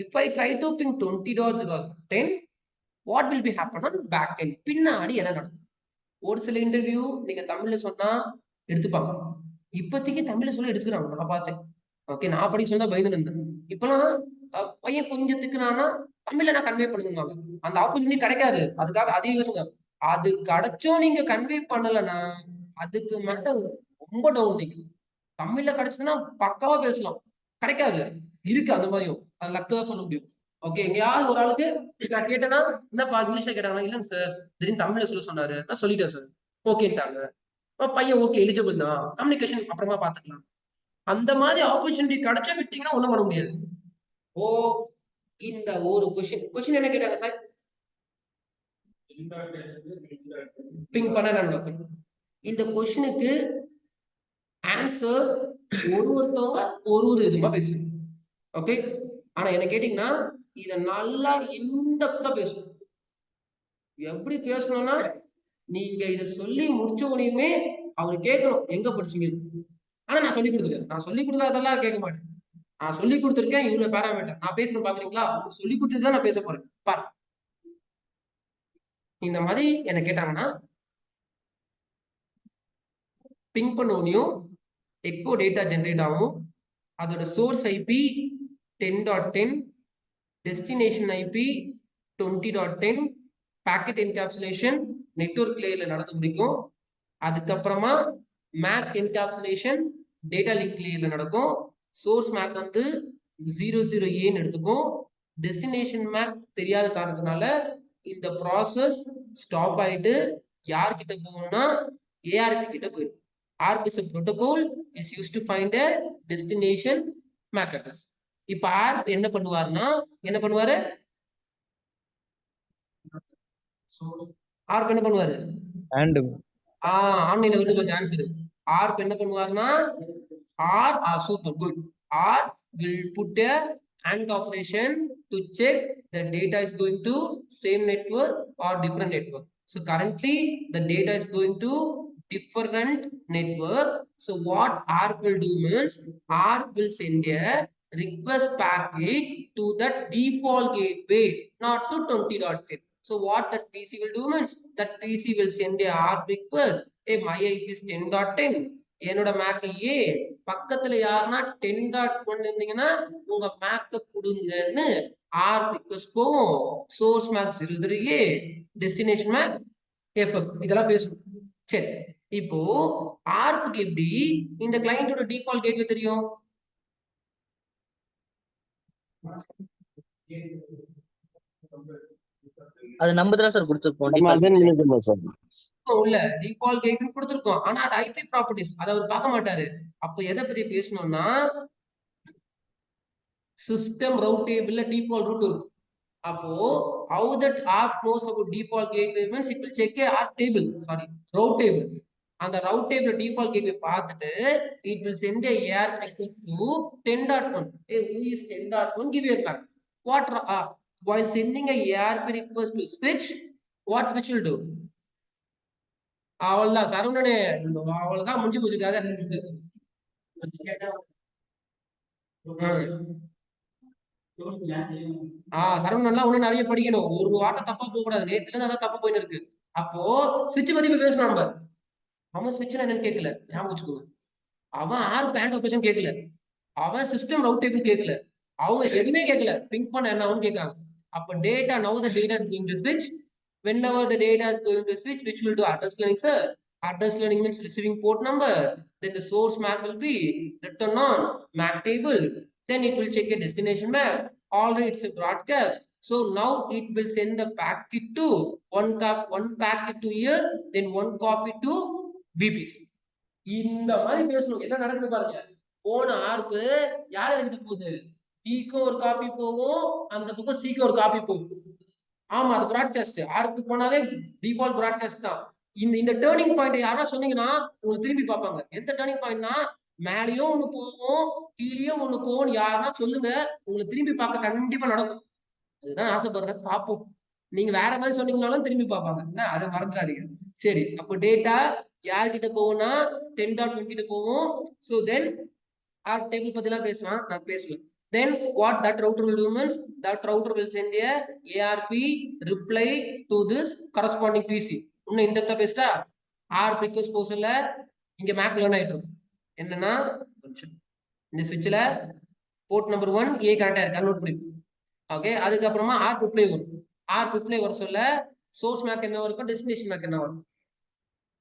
If I try to ping 20.0010, what will be happen on back end? பின்னாடி என்ன நடக்கும்? ஒரு சில இன்டர்வியூ நீங்க தமிழ்ல சொன்னா எடுத்துப்பாங்க. இப்போதைக்கு தமிழ்ல சொல்ல எடுத்துக்கிறாங்க. நான் பார்த்தேன். ஓகே நான் அப்படி சொன்னா பயந்து இருந்தேன். இப்பெல்லாம் பையன் கொஞ்சத்துக்கு நானா தமிழ்ல நான் கன்வே பண்ணுவாங்க. அந்த ஆப்பர்ச்சுனிட்டி கிடைக்காது. அதுக்காக அதே யோசிங்க. அது கிடைச்சும் நீங்க கன்வே பண்ணலன்னா அதுக்கு மேல ரொம்ப டவுன் நீங்க. தமிழ்ல கிடைச்சதுன்னா பக்காவா பேசலாம். கிடைக்காது. இருக்கு அந்த மாதிரியும். அது லக்கு தான் சொல்ல முடியும். ஓகே எங்கேயாவது ஒரு ஆளுக்கு நான் கேட்டேன்னா என்னப்பா இங்கிலீஷ்ல கேட்டாங்கன்னா இல்லைங்க சார் திடீர்னு தமிழ்ல சொல்ல சொன்னாரு நான் சொல்லிட்டேன் சார் ஓகேன்ட்டாங்க. பையன் ஓகே எலிஜிபிள் தான் கம்யூனிகேஷன் அப்புறமா பாத்துக்கலாம். அந்த மாதிரி ஆப்பர்ச்சுனிட்டி கிடைச்சா விட்டீங்கன்னா ஒண்ணும் பண்ண முடியாது. ஓ இந்த ஒரு கொஸ்டின் என்ன கேட்டாங்க சார் பிங் பண்ண நடக்கும். இந்த கொஸ்டினுக்கு ஆன்சர் ஒருத்தவங்க ஒரு இதுமா பேசுவோம். ஓகே ஆனா என்ன கேட்டீங்கன்னா இத நல்லா இன்டெப்தா பேசணும். எப்படி பேசணும்னா நீங்க இத சொல்லி முடிச்ச உடனே அவங்க கேட்கணும் எங்க படிச்சீங்க. ஆனா நான் சொல்லி கொடுத்துருக்கேன். நான் சொல்லி கொடுத்ததெல்லாம் கேட்க மாட்டேன். நான் சொல்லி கொடுத்துருக்கேன் இவ்வளவு பேராமீட்டர் நான் பேசணும் பாக்குறீங்களா சொல்லி கொடுத்துதான் நான் பேச போறேன் பாரு. இந்த மாதிரி என்ன கேட்டாங்கன்னா பிங் பண்ணோனையும் எக்கோ டேட்டா ஜென்ரேட் ஆகும். அதோட source IP 10.10 destination IP 20.10 packet encapsulation network லேயர்ல நடந்து முடிக்கும். அதுக்கப்புறமா மேக் என்கேப்சுலேஷன் டேட்டா லிங்க் லேயர்ல நடக்கும். சோர்ஸ் மேக் வந்து 00A எடுத்துக்கும். டெஸ்டினேஷன் மேக் தெரியாத காரணத்தினால இந்த ப்ராசஸ் ஸ்டாப் ஆயிட்டு யார்கிட்ட போகணும்னா ஏஆர்பி கிட்ட போயிடும். RPC protocol is used to find a destination MAC address. இப்ப ARP என்ன பண்ணுவாரு ஆர்ப் என்ன பண்ணுவாரு? அண்ட் ஆன்லைன்ல வருது கொஞ்சம் ஆன்சர். ஆர்ப் என்ன பண்ணுவாருன்னா super good. ARP will put a AND operation to check the data is going to same network or different network. So currently the data is going to different network. So what ARP will do means ARP will send a request packet to the default gateway, not to 20.10. So what that PC will do means that PC will send a ARP request. Hey, my IP is 10.10. என்னோட make a பக்கத்துல யாருன்னா 10.1 இருந்தீங்கன்னா உங்க மேக்க கொடுங்கன்னு ARP request போகும். Source MAC 00A, destination MAC FF, இதெல்லாம் பேசணும். சரி, இப்போ ஆர்ப்புக்கு எப்படி இந்த கிளையண்டோட டிஃபால்ட் கேட்வே தெரியும்? அது நம்ம தான் சார் கொடுத்துருப்போம். உள்ள டிஃபால்ட் கேட்வே கொடுத்துருக்கோம். ஆனா அது ஐபி ப்ராப்பர்ட்டிஸ் அதை அவர் பார்க்க மாட்டாரு. அப்ப எதை பத்தி பேசணும்னா சிஸ்டம் ரவுட் டேபிள்ல டிஃபால்ட் ரூட் இருக்கும். அப்போ how that ARP knows about default gateway means it will check a ARP table, route table. அந்த route table default gateway பார்த்துட்டு it will send a ARP request to 10.1. Hey, who is 10.1? Give your back. What while sending a ARP request to switch, what switch will do? அவ்வளவுதான் சரவணனே, அவ்வளவுதான் முடிஞ்சு போச்சு கதை. சரவணன்லாம் ஒண்ணு நிறைய படிக்கணும். ஒரு வார்த்தை தப்பா போக கூடாது. நேத்துல இருந்து அதான் தப்பா போயின்னு இருக்கு. அப்போ சுவிட்ச் பத்தி பேசணும் நம்ம. அவன் சுவிட்ச் என்னன்னு கேட்கல, ஞாபகம் வச்சுக்கோங்க. அவன் ஆர்ப் AND ஆபரேஷன் கேட்கல, அவன் சிஸ்டம் ரவுட் டேபிள் கேட்கல, அவங்க எதுவுமே கேட்கல. பிங்க் பண்ண என்ன அவன் கேட்காங்க. அப்ப டேட்டா நவ the data is going to ஸ்விட்ச். whenever the data is going to switch, which will do address learning, sir. Address learning means receiving port number. Then the source MAC will be written on MAC table. Then it will check a destination MAC. Already it's a broadcast. So now it will send the packet to one packet to here, then one copy to BPC. இந்த மாதிரி பேசணும். என்ன நடக்குது பாருங்க. போன ஆர்ப்பு யார எழுதிட்டு போகுது? டிக்கு ஒரு காப்பி போகும், அந்த பக்கம் சிக்கு ஒரு காப்பி போகும். ஆமா, அது பிராட்காஸ்ட். ஆர்க்கு போனாவே டிஃபால்ட் பிராட்காஸ்ட் தான். இந்த டேர்னிங் பாயிண்ட் யாரா சொன்னீங்கன்னா உங்களுக்கு திரும்பி பார்ப்பாங்க. எந்த டேர்னிங் பாயிண்ட்னா மேலேயும் ஒண்ணு போகும், கீழேயும் ஒண்ணு போகும். யாருன்னா சொல்லுங்க, உங்களுக்கு திரும்பி பார்க்க கண்டிப்பா நடக்கும். அதுதான் ஆசைப்படுறேன், பார்ப்போம். நீங்க வேற மாதிரி சொன்னீங்கனாலும் திரும்பி பார்ப்பாங்க. என்ன, அதை மறந்துடாதீங்க. சரி, அப்போ டேட்டா யார்கிட்ட போகும்னா 10.1 கிட்ட போகும். ஸோ தென் ஆர்ப் டேபிள் பத்தி எல்லாம் பேசலாம், நான் பேசுவேன். Then what that router will do means that router will send a ARP reply to this corresponding PC. இன்னும் இந்த இடத்துல பேசிட்டா ARP request போசல்ல இங்க மேக் லேர்ன் ஆயிட்டு இருக்கு. என்னன்னா இந்த ஸ்விட்ச்ல போர்ட் நம்பர் 1 A கரெக்டா இருக்கு, நோட் பண்ணி. ஓகே, அதுக்கப்புறமா ARP reply வரும். ARP reply வர சொல்ல சோர்ஸ் மேக் என்ன வரும், டெஸ்டினேஷன் மேக் என்ன வரும்?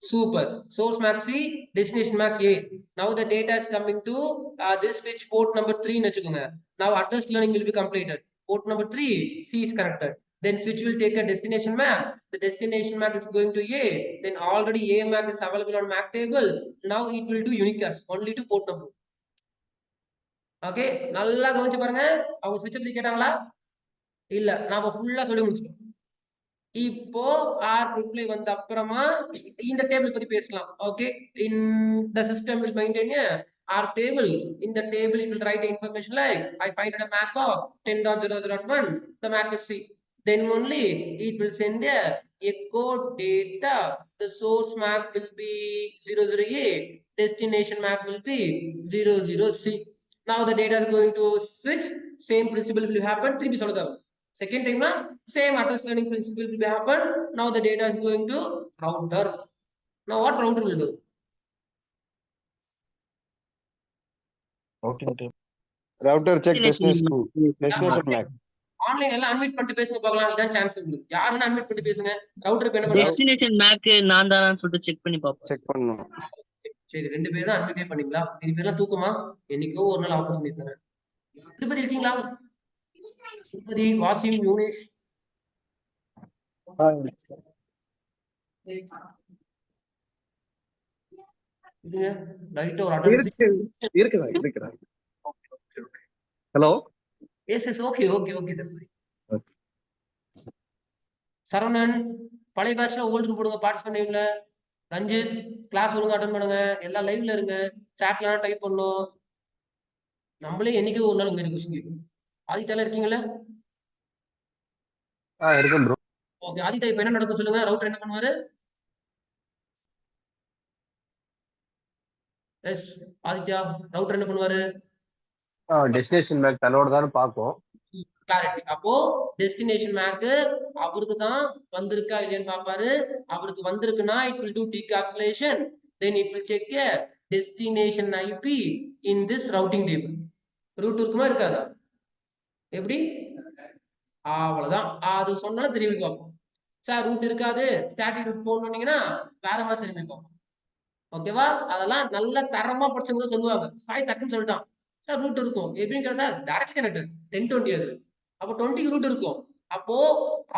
Super. Source MAC C, destination MAC A. Now the data is coming to this switch port number 3. Now address learning will be completed. Port number 3, C is connected. Then switch will take a destination MAC. The destination MAC is going to A. Then already A MAC is available on MAC table. Now it will do unicast only to port number. Okay, நல்லா கவனிச்சு பாருங்க. அவங்க switch பத்தி கேட்டாங்களா? இல்ல, நாம ஃபுல்லா சொல்லி முடிச்சிட்டோம். இப்போ ஆர் ரிப்ளை வந்த அப்புறமா இந்த டேபிள் பத்தி பேசலாம். Okay, in the system will maintain ARP table. இந்த table it will write information like I find a MAC of 10.0.1. the MAC is C. Then only it will send a echo data. The source MAC will be 00A, destination MAC will be 00C. Now the data is going to switch. Same principle will happen. 3 சொல்லுங்க. Second time na same address learning principle will happen. Now the data is going to router. Now what router will do? Router check destination MAC. Online எல்லாம் unmute பண்ணிட்டு பேசுங்க பார்க்கலாம். இதான் chance உங்களுக்கு. யாருன்னா unmute பண்ணிட்டு பேசுங்க. ரவுட்டர் என்ன பண்ணுங்க? டெஸ்டினேஷன் மேக் நான் தானான்னு சொல்லிட்டு செக் பண்ணி பாப்போம். செக் பண்ணனும். சரி, ரெண்டு பேரும் தான் அன்மியூட் பண்ணீங்களா? இது பேர்லாம் தூக்கமா? என்னைக்கோ ஒரு நாள் ஆஃப் பண்ணி தரேன். திருப்பதி இருக்கீங்களா? திருப்பதி, வாசிம், யூனிஸ். ரைட் ஒரு அட்ரஸ் இருக்குதா? ஹலோ. Yes, okay. Saranan, பழைய பேட்ச்ல ஓல்டுன்னு போடுங்க பார்ட்டிசிபென்ட் நேம்ல. ரஞ்சித் கிளாஸ் ஒழுங்கா அட்டன் பண்ணுங்க, எல்லாம் லைவ்ல இருங்க, சாட்ல டைப் பண்ணணும். நம்மளே என்னைக்கு ஒரு நாள் உங்க கொஸ்டின் கேட்கும். ஆதித்யால இருக்கீங்களா? இருக்கேன் ப்ரோ. ஓகே, ஆதித்யா இப்ப என்ன நடக்கும் சொல்லுங்க. ரவுட்டர் என்ன பண்ணுவாரு? எஸ் ஆதித்யா, ரவுட்டர் என்ன பண்ணுவாரு? டெஸ்டினேஷன் மேக் தன்னோட தான் பார்க்கும். கிளாரிட்டி. அப்போ டெஸ்டினேஷன் மேக்கு அவருக்கு தான் வந்திருக்கா இல்லையான்னு பாப்பாரு. அவருக்கு வந்திருக்குன்னா it will do decapsulation, then it will check destination IP in this routing table. Route இருக்குமா இருக்காதா? எப்படி? அவ்வளவுதான். அது சொன்னாலும் திரும்பி பார்ப்போம். சார் ரூட் இருக்காது, ஸ்டாட்டிக் ரூட் போடணும்னீங்கன்னா வேற மாதிரி திரும்பி பார்ப்போம். ஓகேவா? அதெல்லாம் நல்ல தரமா படிச்சவங்க சொல்லுவாங்க. சாய் டக்குன்னு சொல்லிட்டான் சார் ரூட் இருக்கும். எப்படின்னு சார் டைரக்ட்லி கனெக்டட் 1020 அது. அப்போ 20 ரூட் இருக்கும். அப்போ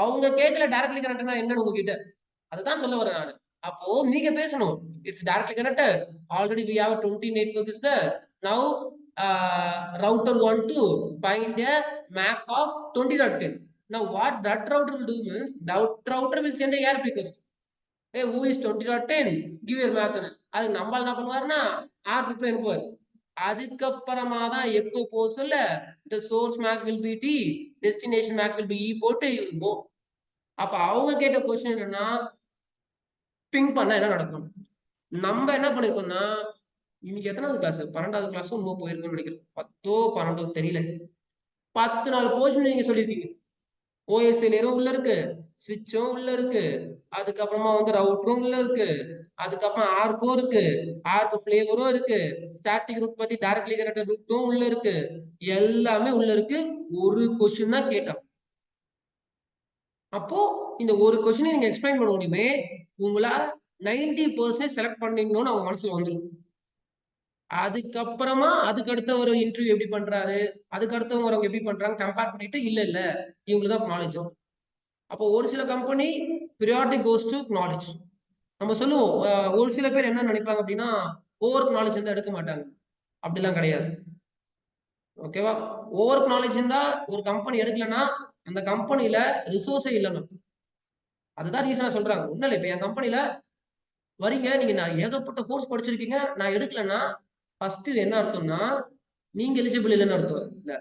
அவங்க கேட்கல டைரக்ட்லி கனெக்டட்னா என்னன்னு உங்ககிட்ட அதுதான் சொல்ல வரேன் நான். அப்போ நீங்க பேசணும் it's directly connected, already we have a 20 network is there. Now router want to find a MAC of 20.10. Now what that router will do means that router will send a ARP request. Hey, who is 20.10? Give your MAC. அது நம்ம என்ன பண்ணுவாருன்னா ARP reply அனுப்புவார். அதுக்கப்புறமா தான் echo போ சொல்ல the source MAC will be D, destination MAC will be E போட்டு இருக்கும். அப்ப அவங்க கேட்ட கொஸ்டின் என்னன்னா பிங் பண்ணா என்ன நடக்கும்? நம்ம என்ன பண்ணிருக்கோம்னா இன்னைக்கு எத்தனாவது கிளாஸ்? 12வது கிளாஸ் இன்னும் போயிருக்கோம்னு நினைக்கிறேன். 10ஓ 12ஓ தெரியல. 10 நாள் போர்ஷன் நீங்க சொல்லியிருக்கீங்க. ஓஎஸ்எல் உள்ள இருக்கு, ஸ்விட்சும் உள்ள இருக்கு, அதுக்கப்புறமா வந்து ரவுட்டரும் உள்ள இருக்கு, அதுக்கப்புறம் ஆர்போ இருக்கு, ஆர்போ ஃபிளேவரும் இருக்கு, ஸ்டாட்டிக் ரூட் பத்தி டைரக்ட்லி கனெக்டட் ரூட்டும் உள்ள இருக்கு, எல்லாமே உள்ள இருக்கு. ஒரு கொஸ்டின் தான் கேட்டோம். அப்போ இந்த ஒரு கொஸ்டினை நீங்க எக்ஸ்பிளைன் பண்ண முடியுமே உங்களா 90% செலக்ட் பண்ணீங்கன்னு அவங்க மனசுல வந்துடும். அதுக்கப்புறமா அதுக்கு அடுத்த ஒரு இன்டர்வியூ எப்படி பண்றாரு, அதுக்கு அடுத்தவங்க அவங்க எப்படி பண்றாங்க கம்பேர் பண்ணிட்டு இல்ல இல்ல இவங்களுக்கு தான் நாலேஜும். அப்போ ஒரு சில company priority goes to knowledge. நம்ம சொல்லுவோம் ஒரு சில பேர் என்ன நினைப்பாங்க அப்படின்னா ஓவர் நாலேஜ் இருந்தா எடுக்க மாட்டாங்க. அப்படிலாம் கிடையாது. ஓகேவா? ஓவர் நாலேஜ் இருந்தா ஒரு கம்பெனி எடுக்கலன்னா அந்த கம்பெனில ரிசோர்ஸே இல்லைன்னு. அதுதான் ரீசனா சொல்றாங்க. ஒன்னும் இல்லை, இப்ப என் கம்பெனில வரீங்க, நீங்க நான் ஏகப்பட்ட கோர்ஸ் படிச்சிருக்கீங்க, நான் எடுக்கலன்னா ஃபர்ஸ்ட் என்ன அர்த்தம்னா நீங்க எலிஜிபிள் இல்லைன்னு அர்த்தம். இல்ல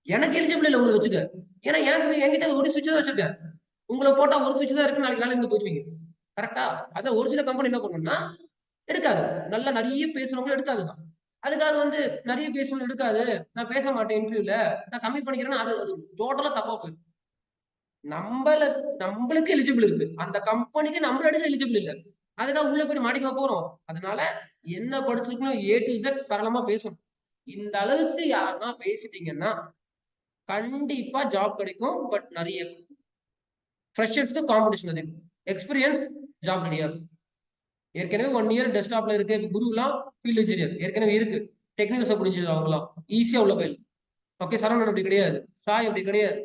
எனக்கு எலிஜிபிள் இல்லை உங்களுக்கு வச்சுக்க. ஏன்னா என்கிட்ட ஒரு சுவிட்ச் தான் வச்சிருக்கேன். உங்களை போட்டா ஒரு சுவிட்ச் தான் இருக்கு, நாளைக்கு வேலை இருந்து போயிருவீங்க. கரெக்டா? அதான் ஒரு சில கம்பெனி என்ன பண்ணணும்னா எடுக்காது, நல்லா நிறைய பேசுறவங்களும் எடுக்காதுதான். அதுக்காக வந்து நிறைய பேசணும் எடுக்காது, நான் பேச மாட்டேன் இன்டர்வியூல, நான் கம்மி பண்ணிக்கிறேன்னா அது அது டோட்டலா தப்பா போயிடும். நம்மளுக்கு எலிஜிபிள் இருக்கு, அந்த கம்பெனிக்கு நம்மள எடுக்க எலிஜிபிள் இல்லை. அதுக்காக உள்ள போய் மாட்டிக்க போறோம். அதனால என்ன படிச்சிருக்கணும் A to Z சரளமா பேசணும். இந்த அளவுக்கு யாருன்னா பேசிட்டீங்கன்னா கண்டிப்பா ஜாப் கிடைக்கும். பட் நிறைய ஃப்ரெஷர்ஸ்க்கு காம்படிஷன் அதிகம், எக்ஸ்பீரியன்ஸ் ஜாப் கிடையாது. ஏற்கனவே 1 இயர் டெஸ்க்டாப்ல இருக்கு, குருலாம் ஃபீல்ட் இன்ஜினியர் ஏற்கனவே இருக்கு, டெக்னிக்கல் சப்போர்ட் இன்ஜினியர் அவங்களாம் ஈஸியா உள்ள போயிடலாம். ஓகே, சரவணன் அப்படி கிடையாது, சாய் அப்படி கிடையாது,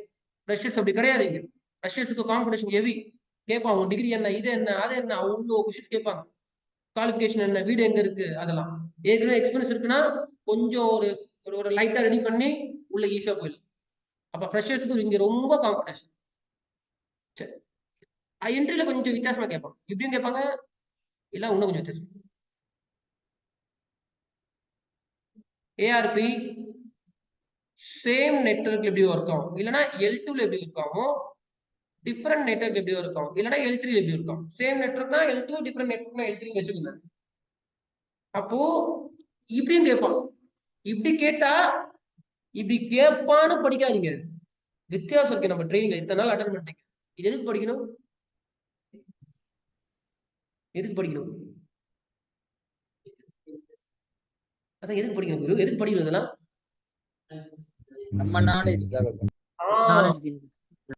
ஃப்ரெஷர்ஸ் அப்படி கிடையாது. இங்க ஃப்ரெஷர்ஸ்க்கு காம்படிஷன் ஹெவி. கேட்பான் உன் டிகிரி என்ன, இது என்ன, அது என்ன, அவ்வளோ கொஸ்டின்ஸ் கேட்பாங்க. குவாலிஃபிகேஷன் என்ன, வீடு எங்க இருக்கு, அதெல்லாம். ஏற்கனவே எக்ஸ்பீரியன்ஸ் இருக்குன்னா கொஞ்சம் ஒரு ஒரு லைட்டா ரெடி பண்ணி உள்ள ஈஸியா போயிடலாம். அப்ப ஃப்ரெஷர்ஸ்க்கு இங்க ரொம்ப காம்படிஷன். சரி, இன்டர்வியூல கொஞ்சம் வித்தியாசமா கேட்பாங்க, இப்படியும் கேட்பாங்க, இல்ல இன்னும் கொஞ்சம் வித்தியாசம். ஏஆர்பி சேம் நெட்வொர்க்ல எப்படி ஒர்க் ஆகும், இல்லைன்னா L2ல எப்படி ஒர்க் ஆகும், டிஃபரெண்ட் நெட்வொர்க் எப்படி இருக்கும், இல்லைன்னா L3 எப்படி இருக்கும். சேம் நெட்வொர்க்னா L2, டிஃபரெண்ட் நெட்வொர்க்னா L3 வச்சுக்கோங்க. அப்போ இப்படியும் கேட்பான். இப்படி கேட்டா இப்படி கேட்பான்னு படிக்காதீங்க, வித்தியாசம் இருக்கு. நம்ம ட்ரெயினிங்ல இத்தனை நாள் அட்டன் பண்ணிட்டீங்க, இது எதுக்கு படிக்கணும்? எதுக்கு படிக்கணும்? அதான் எதுக்கு படிக்கணும் குரு, எதுக்கு படிக்கணும் இதெல்லாம்? நம்ம நாலேஜ்க்காக.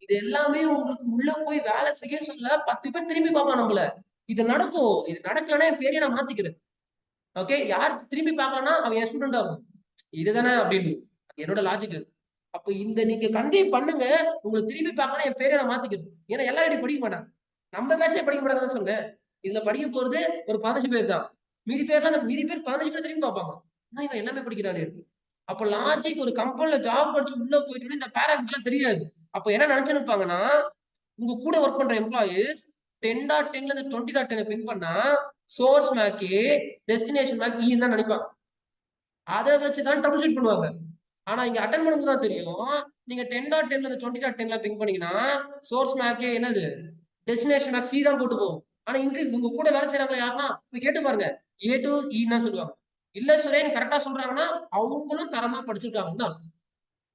இது எல்லாமே உங்களுக்கு உள்ள போய் வேலை செய்ய சொல்ல 10 பேர் திரும்பி பார்ப்பான் நம்மள. இது நடக்கும், இது நடக்கலன்னா என் பேரையே நான் மாத்திக்கிறேன். ஓகே, யார் திரும்பி பார்க்கலன்னா அவன் என் ஸ்டூடெண்டா இருக்கும். இதுதானே அப்படின்னு என்னோட லாஜிக். அப்ப இந்த நீங்க கன்வே பண்ணுங்க, உங்களுக்கு திரும்பி பார்க்கணும் என் பேரை நான் மாத்திக்கிறேன். ஏன்னா எல்லாரும் இப்படி படிக்க மாட்டாங்க, நம்ம பேசவே படிக்க மாட்டாங்கன்னு சொன்னேன். இதுல படிக்க போறது ஒரு 15 பேர் தான். மீதி பேர் 15 பேர் திரும்பி பார்ப்பாங்க, நான் இவன் எல்லாமே படிக்கிறானே. அப்ப லாஜிக், ஒரு கம்பெனில ஜாப் படிச்சு உள்ள போயிட்டு இந்த பேராமீட்டர் எல்லாம் தெரியாது. அப்ப என்ன நினைச்சுப்பாங்கன்னா உங்க கூட ஒர்க் பண்ற எம்ப்ளாயிஸ் 10.10 ல இருந்து 20.10 பிங் பண்ணா சோர்ஸ் மேக் டெஸ்டினேஷன் மேக் தான் நினைப்பாங்க. அதை வச்சுதான் ட்ரபிள் ஷூட் பண்ணுவாங்க. ஆனா இங்க அட்டன் பண்ணும்போது தான் தெரியும், நீங்க 10.10 ல இருந்து 20.10 பிங் பண்ணீங்கன்னா சோர்ஸ் மேக்கே என்னது டெஸ்டினேஷன் மேக் சி தான் போட்டு போகும். ஆனா இன்றைக்கு உங்க கூட வேலை செய்யறாங்க யாருன்னா போய் கேட்டு பாருங்க, A to E தான் சொல்லுவாங்க. இல்ல சுரேன் கரெக்டா சொல்றாங்கன்னா அவங்களும் தரமா படிச்சிருக்காங்கன்னு தான் அர்த்தம்.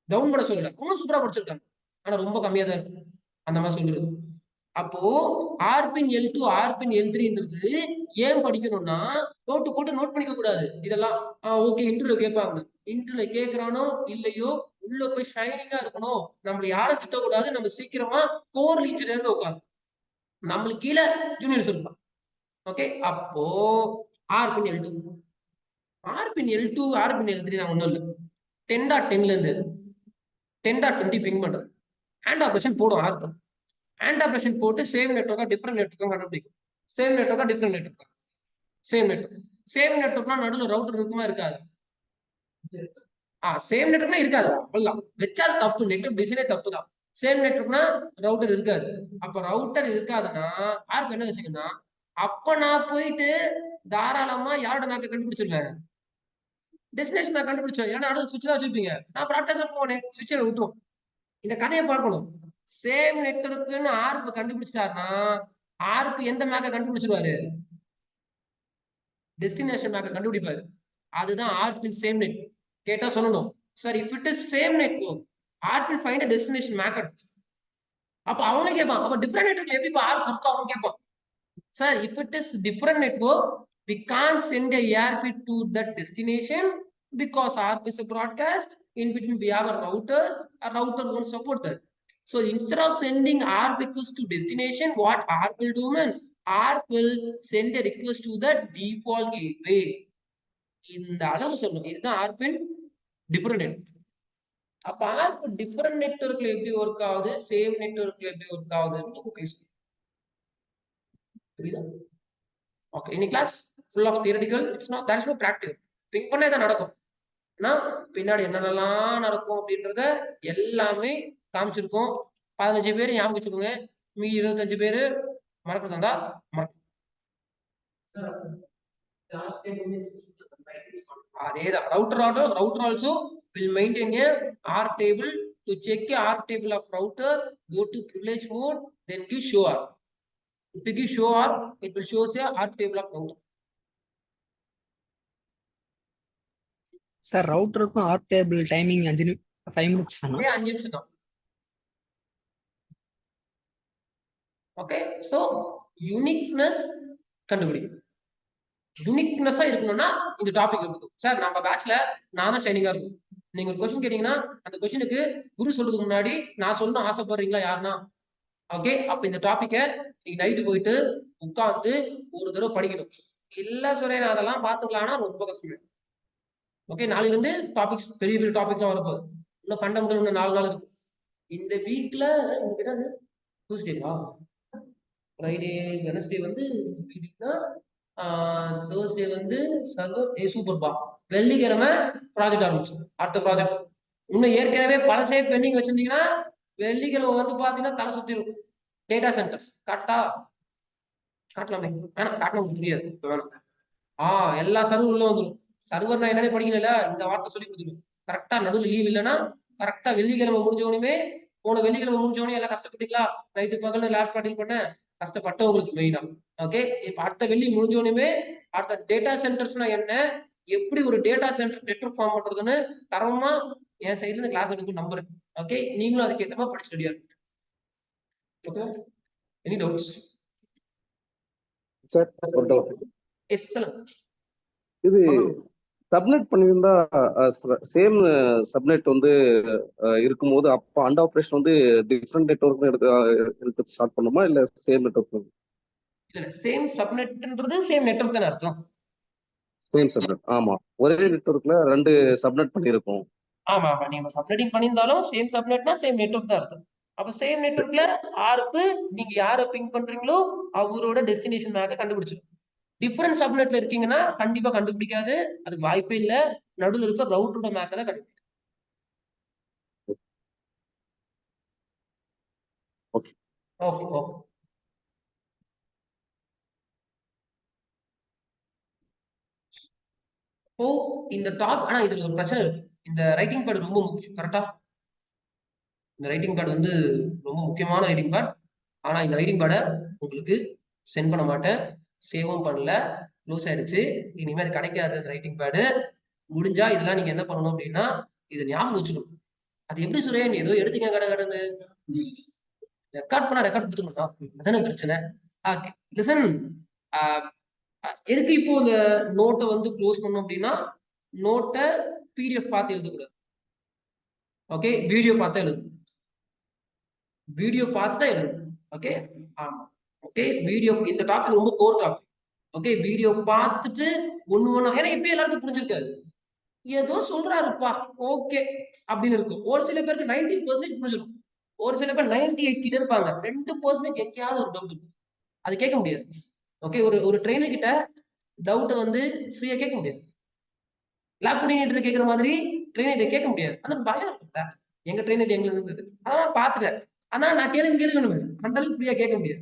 டவுன் பண்ண சொல்லல, அவங்களும் சூப்பரா படிச்சிருக்காங்க, ஆனா ரொம்ப கம்மியா தான் இருக்கு அந்த மாதிரி சொல்றது. அப்போ ஆர்பின் L2 ஆர்பின் L3ன்றது ஏன் படிக்கணும்னா போட்டு நோட் பண்ணிக்க கூடாது. இதெல்லாம் ஓகே இன்டர்வியூ கேட்பாங்க, இன்டர்வியூ கேட்கறானோ இல்லையோ உள்ள போய் ஷைனிங்கா இருக்கணும், நம்மள யாரும் திட்டக்கூடாது, நம்ம சீக்கிரமா கோர் இன்ஜினியர்ல உட்காந்து நம்மளுக்கு கீழே ஜூனியர்ஸ் இருப்பான். ஓகே, அப்போ ஆர்பின் L2 ஆர்பின் L2 ஆர்பின் L3 நான் ஒண்ணும் இல்லை, 10.10 ல இருந்து 10.20 பிங் பண்றது ஹேண்ட் ஆபரேஷன் போடும். ஆர்க்கு ஹேண்ட் ஆபரேஷன் போட்டு சேம் நெட்வொர்க்கா டிஃபரெண்ட் நெட்வொர்க்கா கண்டுபிடிக்கும். சேம் நெட்வொர்க்கா டிஃபரெண்ட் நெட்வொர்க்கா சேம் நெட்வொர்க். சேம் நெட்வொர்க்னா நடுவில் ரவுட்டர் இருக்குமா இருக்காது? சேம் நெட்வொர்க்னா இருக்காது, அவ்வளவுதான். வச்சா தப்பு, நெட்வொர்க் டிசைனே தப்பு தான். சேம் நெட்வொர்க்னா ரவுட்டர் இருக்காது. அப்ப ரவுட்டர் இருக்காதுன்னா ஆர்க்கு என்ன வச்சுக்கணும்னா, அப்ப நான் போயிட்டு தாராளமா யாரோட மேக்க கண்டுபிடிச்சிருவேன், டெஸ்டினேஷன் மேக் கண்டுபிடிச்சேன். ஏன்னா அடுத்த சுவிட்ச் தான் வச்சிருப்பீங்க, நான் ப்ராட்காஸ்ட் போனேன் சுவிட்சை விட்டுரும். இந்த கதையை பார்க்கணும். சேம் நெட்வொர்க்னு ஆர்பி கண்டுபிடிச்சிட்டாருன்னா ஆர்பி எந்த மேக்க கண்டுபிடிச்சிருவாரு, டெஸ்டினேஷன் மேக்க கண்டுபிடிப்பாரு. அதுதான் ஆர்பின் சேம் நெட். கேட்டா சொல்லணும், sir if it is same network ஆர்பின் ஃபைண்ட் அ டெஸ்டினேஷன் மேக். அப்ப அவனே கேட்பான், அப்ப டிஃபரெண்ட் நெட்வொர்க் எப்படி ஆர்பி இருக்கு அவன் கேட்பான். Sir if it is different network we can't send a ARP to that destination because ARP is a broadcast. In between we have a router won't support that. So instead of sending ARP request to destination, what ARP will do means ARP will send a request to the default gateway. இந்த அளவு சொல்லணும், இதுதான் ARP-இன் different net. அப்ப ARP different நெட்வொர்க்ல எப்படி work ஆகுது, same நெட்வொர்க்ல எப்படி work ஆகுதுன்னு பேசணும். புரியுதா? ஓகே, இன்னைக்கு class full of theoretical, there is no practical. Think பண்ண இதை நடக்கும், ஆனா பின்னாடி என்னென்னலாம் நடக்கும் அப்படின்றத எல்லாமே காமிச்சிருக்கோம். 15 பேர் ஞாபகம் வச்சுக்கோங்க, மீதி 25 பேரு மறக்கிறதா மறக்கும். அதேதான் router also will maintain a ARP table to check a ARP table of router, go to privilege mode, then give show ARP. If you give show ARP, it will show a ARP table of router. Sir ரவுட்டருக்கும் ARP table timing 5 minutes தானா? 5 நிமிஷம் தான். Okay, so uniqueness கண்டுபிடிக்கும். யூனிக்னஸா இருக்கணும்னா இந்த topic இருக்கும். Sir நம்ம பேட்ச்ல நான் தான் ஷைனிங்கா இருக்கும். நீங்க ஒரு கொஸ்டின் கேட்டீங்கன்னா அந்த கொஸ்டினுக்கு குரு சொல்றதுக்கு முன்னாடி நான் சொல்லணும் ஆசைப்படுறீங்களா யாருன்னா? ஓகே, அப்ப இந்த டாபிக்கை நீங்க நைட்டு போயிட்டு உட்காந்து ஒரு தடவை படிக்கணும். இல்ல சுரேன் அதெல்லாம் பாத்துக்கலாம்னா ரொம்ப கஷ்டம். ஓகே, நாளைல இருந்து டாபிக்ஸ் பெரிய பெரிய டாபிக்லாம் வரப்போகுது. இன்னும் ஃபண்டமெண்டல் இன்னும் 4 நாள் இருக்கு. இந்த வீக்ல என்னது டியூஸ்டேவா, ஃப்ரைடே, வெனஸ்டே வந்து தேர்ஸ்டே வந்து சர்வர் சூப்பர்பா, வெள்ளிக்கிழமை ப்ராஜெக்ட் ஆரம்பிச்சு அடுத்த ப்ராஜெக்ட். இன்னும் ஏற்கனவே பழசே பெண்டிங் வச்சிருந்தீங்கன்னா வெள்ளிக்கிழமை வந்து பாத்தீங்கன்னா தலை சுத்திரும். டேட்டா சென்டர்ஸ் காட்டலாமே, ஆனா காட்ட முடியாது. எல்லா சர்வர் உள்ள வந்துடும். சர்வர் நான் என்னன்னே படிக்கல, இந்த வார்த்தை சொல்லி கொடுத்துருவேன். கரெக்டா நடுவில் லீவ் இல்லைன்னா கரெக்டா வெள்ளிக்கிழமை முடிஞ்சோடனே, போன வெள்ளிக்கிழமை முடிஞ்சோடனே எல்லாம் கஷ்டப்பட்டீங்களா, நைட்டு பகல் லேப்டாப் டீல் பண்ண கஷ்டப்பட்டவங்களுக்கு மெயினா. ஓகே, இப்ப அடுத்த வெள்ளி முடிஞ்சோடனே அடுத்த டேட்டா சென்டர்ஸ்னா என்ன, எப்படி ஒரு டேட்டா சென்டர் நெட்வொர்க் ஃபார்ம் பண்றதுன்னு தரமா என் சைட்ல இருந்து கிளாஸ் எடுக்கும் நம்புறேன். ஓகே, நீங்களும் அதுக்கு ஏற்ற மாதிரி படிச்சு ரெடியா இருக்கு. Okay, any doubts? சார் ஒரு டவுட். எஸ் சொல்லுங்க. இது சப்நெட் பண்ணியிருந்தா சேம் சப்நெட் வந்து இருக்கும்போது அப்போ அண்ட் ஆப்ரேஷன் வந்து டிஃப்ரெண்ட் நெட்வொர்க் எடுக்க ஸ்டார்ட் பண்ணுமா இல்ல சேம் நெட்வொர்க்? இல்ல சேம் சப்நெட்ன்றது சேம் நெட்வொர்க் தான அர்த்தம். சேம் சப்நெட், ஆமா. ஒரே நெட்வொர்க்ல 2 சப்நெட் பண்ணியிருக்கோம். ஆமா ஆமா, நீங்க சப்நெட்டிங் பண்ணியிருந்தாலும் சேம் சப்நெட்னா சேம் நெட்வொர்க் தான் இருக்கும். அப்ப சேம் நெட்வொர்க்ல ஆர்ப்பு நீங்க யாரை பிங் பண்றீங்களோ அவரோட டெஸ்டினேஷன் மேக்க கண்டுபிடிச்சிடும். டிஃபரெண்ட் சப்நெட்ல இருக்கீங்கன்னா கண்டிப்பா கண்டுபிடிக்காது, அதுக்கு வாய்ப்பே இல்ல. நடுவில் இருக்க ரவுட்டரோட மேக்க தான் கண்டுபிடிக்கும். ஓகே. Okay okay. இப்போ இந்த டாப் ஆனா இதுல ஒரு பிரச்சனை இருக்கு. இந்த ரைட்டிங் பேட் ரொம்ப முக்கியம், கரெக்டா? இந்த ரைட்டிங் பேட் வந்து ரொம்ப முக்கியமான ரைட்டிங் பேட். ஆனா இந்த ரைட்டிங் பேடை உங்களுக்கு சென்ட் பண்ண மாட்டேன், சேவும் பண்ணல, க்ளோஸ் ஆயிடுச்சு. இனிமேல் அது கிடைக்காது அந்த ரைட்டிங் பேடு. முடிஞ்சா இதெல்லாம் நீங்க என்ன பண்ணணும் அப்படின்னா இதை ஞாபகம் வச்சுக்கணும். அது எப்படி சுரேன் ஏதோ எடுத்தீங்க கடை கடைன்னு ரெக்கார்ட் பண்ணா ரெக்கார்ட் கொடுத்துக்கணும்னா அதுதானே பிரச்சனை. ஓகே லிசன், எதுக்கு இப்போ இந்த நோட்டை வந்து க்ளோஸ் பண்ணோம் அப்படின்னா நோட்டை பிடிஎஃப் பார்த்து எழுதக்கூடாது. ஓகே, வீடியோ பார்த்தா எழுதணும். வீடியோ பார்த்து தான் எழுதணும். ஓகே, ஆமா. ஓகே, வீடியோ இந்த டாபிக் ரொம்ப கோர் டாபிக். ஓகே, வீடியோ பார்த்துட்டு ஒண்ணு ஒண்ணு, ஏன்னா இப்ப எல்லாருக்கும் புரிஞ்சிருக்காது, ஏதோ சொல்றாருப்பா ஓகே அப்படின்னு இருக்கும். ஒரு சில பேருக்கு 90% புரிஞ்சிடும், ஒரு சில பேர் 98 கிட்ட இருப்பாங்க. 2% எங்கேயாவது ஒரு டவுட் இருக்கும், அது கேட்க முடியாது. ஓகே, ஒரு ட்ரெயினர் கிட்ட டவுட்டை வந்து ஃப்ரீயா கேட்க முடியாது. லேப் கோஆர்டினேட்டர் கேட்கற மாதிரி ட்ரெயினர் கேட்க முடியாது. அந்த பயம் இருக்குல்ல, எங்க ட்ரெயினர் எங்களுக்கு இருந்தது, அதெல்லாம் பார்த்துட்டேன். அதனால நான் கேட்கணுமே, அந்த அளவுக்கு ஃப்ரீயா கேட்க முடியாது.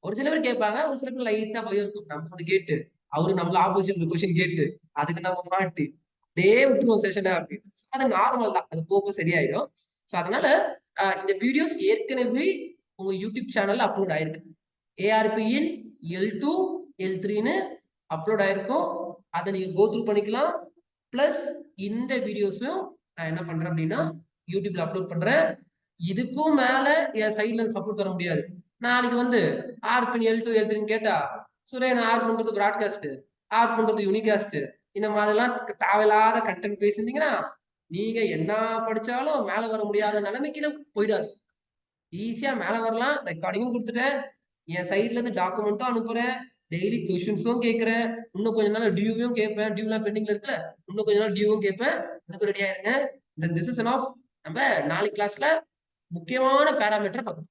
ஒரு சில பேர் கேட்பாங்க, ஒரு சில பேர் லைட்டா பயம் இருக்கும். நம்ம ஒன்று கேட்டு அவரு நம்மள ஆப்போசிட் கொஸ்டின் கேட்டு அதுக்கு நம்ம மாட்டி அப்படியே விட்டுருவோம் செஷனை அப்படின்னு. அது நார்மல் தான், அது போக சரியாயிடும். ஸோ அதனால இந்த வீடியோஸ் ஏற்கனவே உங்க யூடியூப் சேனல்ல அப்லோட் ஆயிருக்கு. ஏஆர்பியின் L2 L3ன்னு அப்லோட் ஆயிருக்கும். அதை நீங்க கோ த்ரூ பண்ணிக்கலாம். பிளஸ் இந்த வீடியோஸும் நான் என்ன பண்றேன் அப்படின்னா யூடியூப்ல அப்லோட் பண்றேன். இதுக்கும் மேல என் சைட்ல சப்போர்ட் தர முடியாது. நாளைக்கு வந்து ஆர்பின் L2 L3ன்னு கேட்டா சுரேன் ஆர் பண்றது ப்ராட்காஸ்ட், ஆர் பண்றது யூனிகாஸ்ட், இந்த மாதிரிலாம் தேவையில்லாத கண்டென்ட் பேசியிருந்தீங்கன்னா நீங்க என்ன படிச்சாலும் மேல வர முடியாத நிலைமைக்கு போயிடாது. ஈஸியா மேல வரலாம். ரெக்கார்டிங்கும் கொடுத்துட்டேன், என் சைட்ல இருந்து டாக்குமெண்ட்டும் அனுப்புறேன், டெய்லி கொஸ்டின்ஸும் கேட்கிறேன். இன்னும் கொஞ்ச நாள் டியூவும் கேட்பேன், டியூலாம் பெண்டிங்ல இருக்குல்ல, இன்னும் கொஞ்ச நாள் டியூவும் கேட்பேன். அதுக்கு ரெடி ஆயிருங்க. திஸ் இஸ் ஆஃப் நம்ம நாளைக்கு கிளாஸ்ல முக்கியமான பேராமீட்டரை பார்க்கணும்.